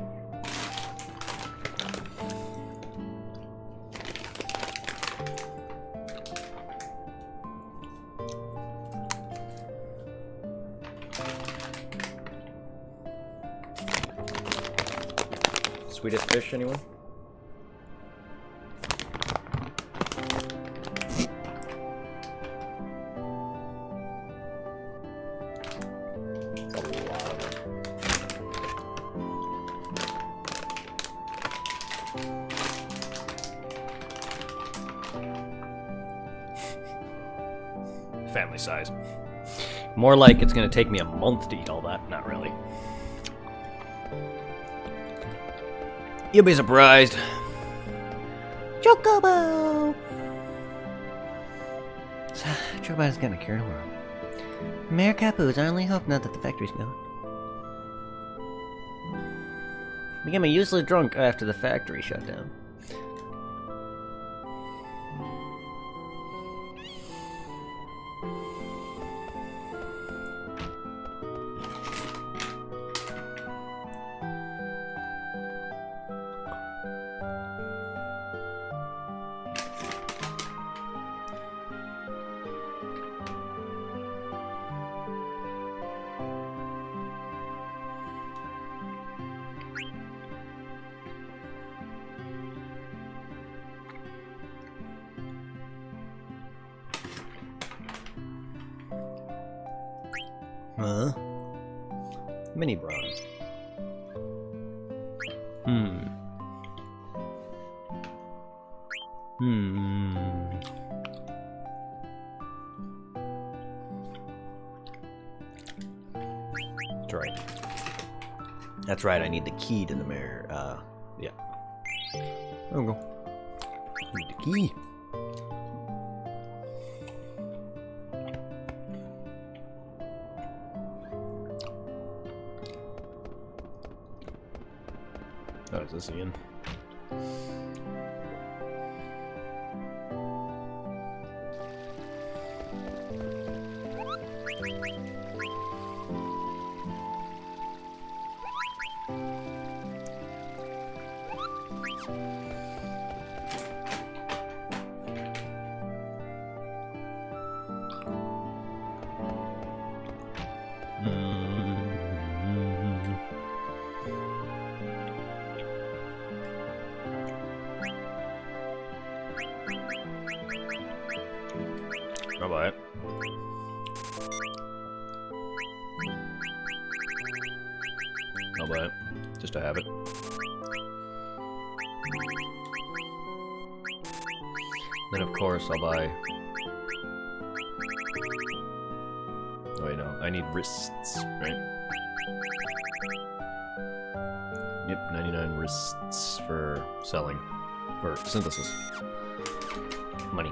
Swedish fish, anyone? family size. More like it's gonna take me a month to eat all that. Not really. You'll be surprised. Chocobo! Chocobo's gonna cure tomorrow. Mayor Capu is our only hope now that the factory's gone. Became a useless drunk after the factory shut down. Huh? Mini bronze. That's right. That's right, I need the key to the mirror. Yeah. There we go. Need the key. Oh, is this Ian? I'll buy it. I'll buy it. Just to have it. Then of course I'll buy... Oh wait, no. I need wrists, right? Yep, 99 wrists for selling. Or synthesis. Money.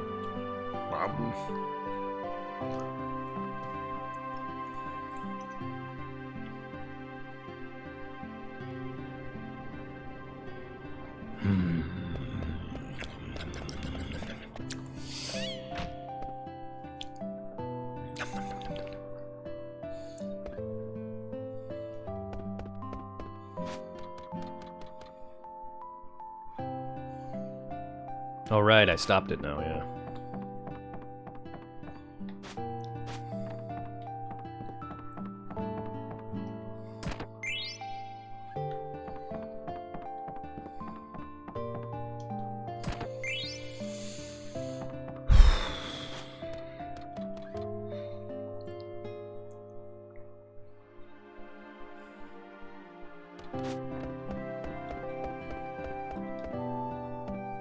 All right, I stopped it now, yeah.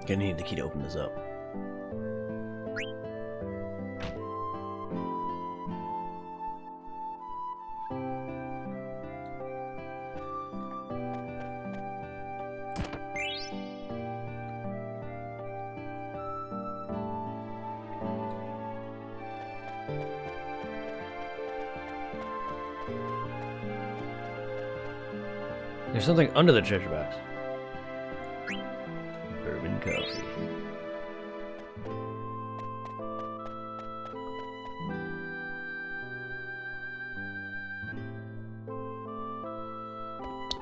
Gonna need the key to open this up. There's something under the treasure box. Bourbon coffee.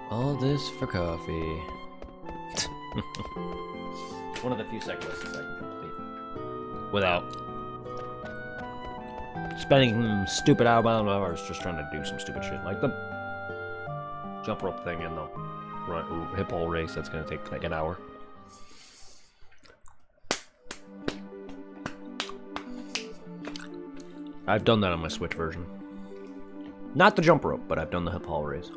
All this for coffee. One of the few side quests I can complete without spending stupid hours just trying to do some stupid shit like the jump rope thing and the hip hole race. That's gonna take like an hour. I've done that on my Switch version. Not the jump rope, but I've done the hip hole race.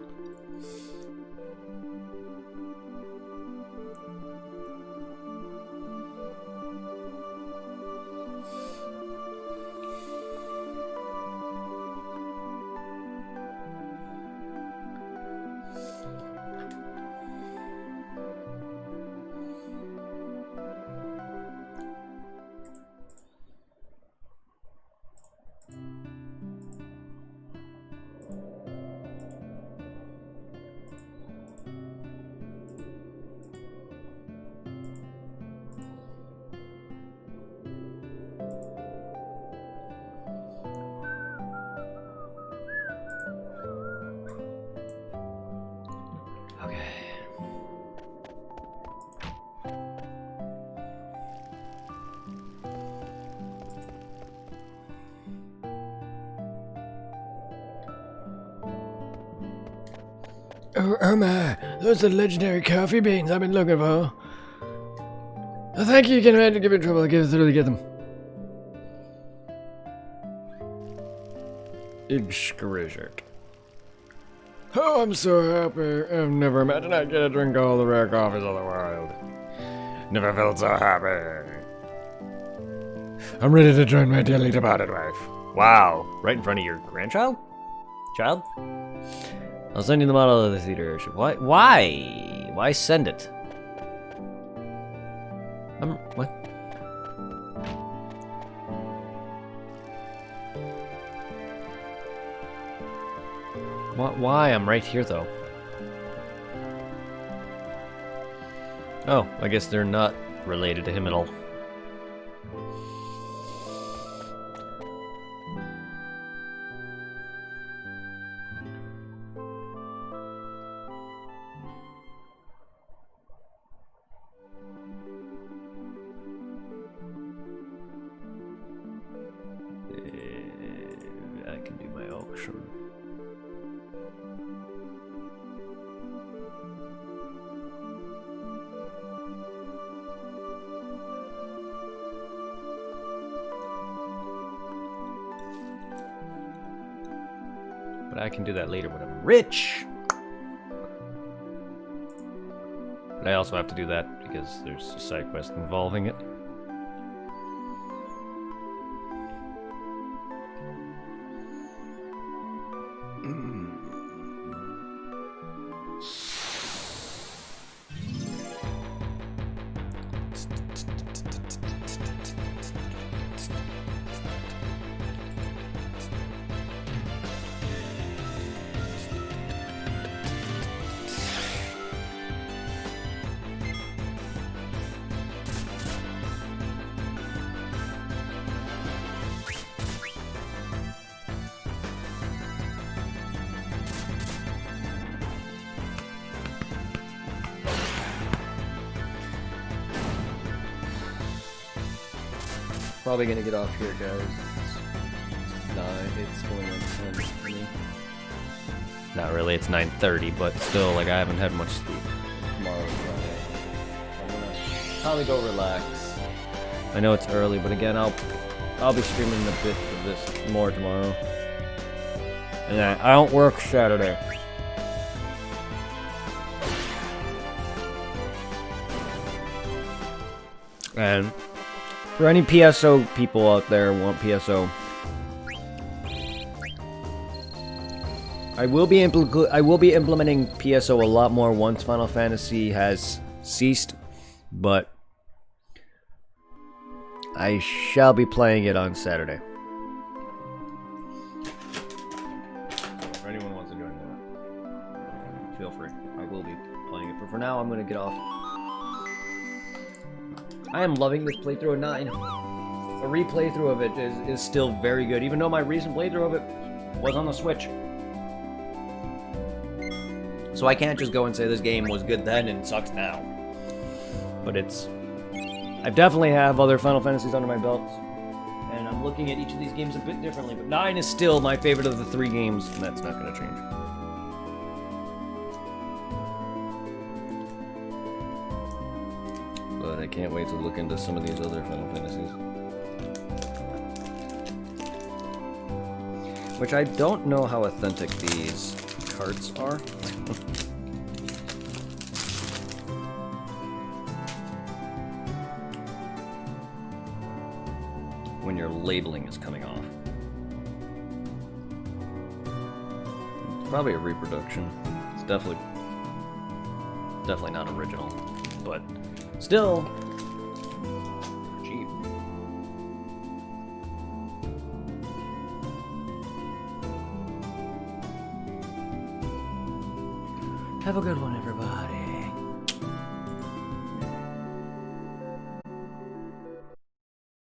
Oh my, those are the legendary coffee beans I've been looking for. Oh, thank you, you can imagine give me trouble, I can literally get them. Exquisite. Oh, I'm so happy. I've never imagined I'd get to drink all the rare coffees of the world. Never felt so happy. I'm ready to join my dearly departed wife. Wow. Right in front of your grandchild? Child? I'll send you the model of the theater airship. Why? Why? Why send it? What? Why? I'm right here, though. Oh, I guess they're not related to him at all. I can do my auction. But I can do that later when I'm rich. But I also have to do that because there's a side quest involving it. Probably gonna get off here, guys. It's going on 10 for me. Not really, it's 9:30, but still, like, I haven't had much sleep. Tomorrow's Friday. I'm gonna probably go relax. I know it's early, but again, I'll be streaming a bit of this more tomorrow. And I don't work Saturday. And for any PSO people out there who want PSO, I will be implementing PSO a lot more once Final Fantasy has ceased, but I shall be playing it on Saturday. If anyone wants to join that, feel free. I will be playing it, but for now I'm going to get off. I am loving this playthrough of 9. A replaythrough of it is still very good, even though my recent playthrough of it was on the Switch. So I can't just go and say this game was good then and sucks now. But I definitely have other Final Fantasies under my belt, and I'm looking at each of these games a bit differently, but 9 is still my favorite of the 3 games, and that's not going to change. But I can't wait to look into some of these other Final Fantasies. Which I don't know how authentic these cards are. When your labeling is coming off. It's probably a reproduction. It's definitely not original, but still cheap. Have a good one, everybody.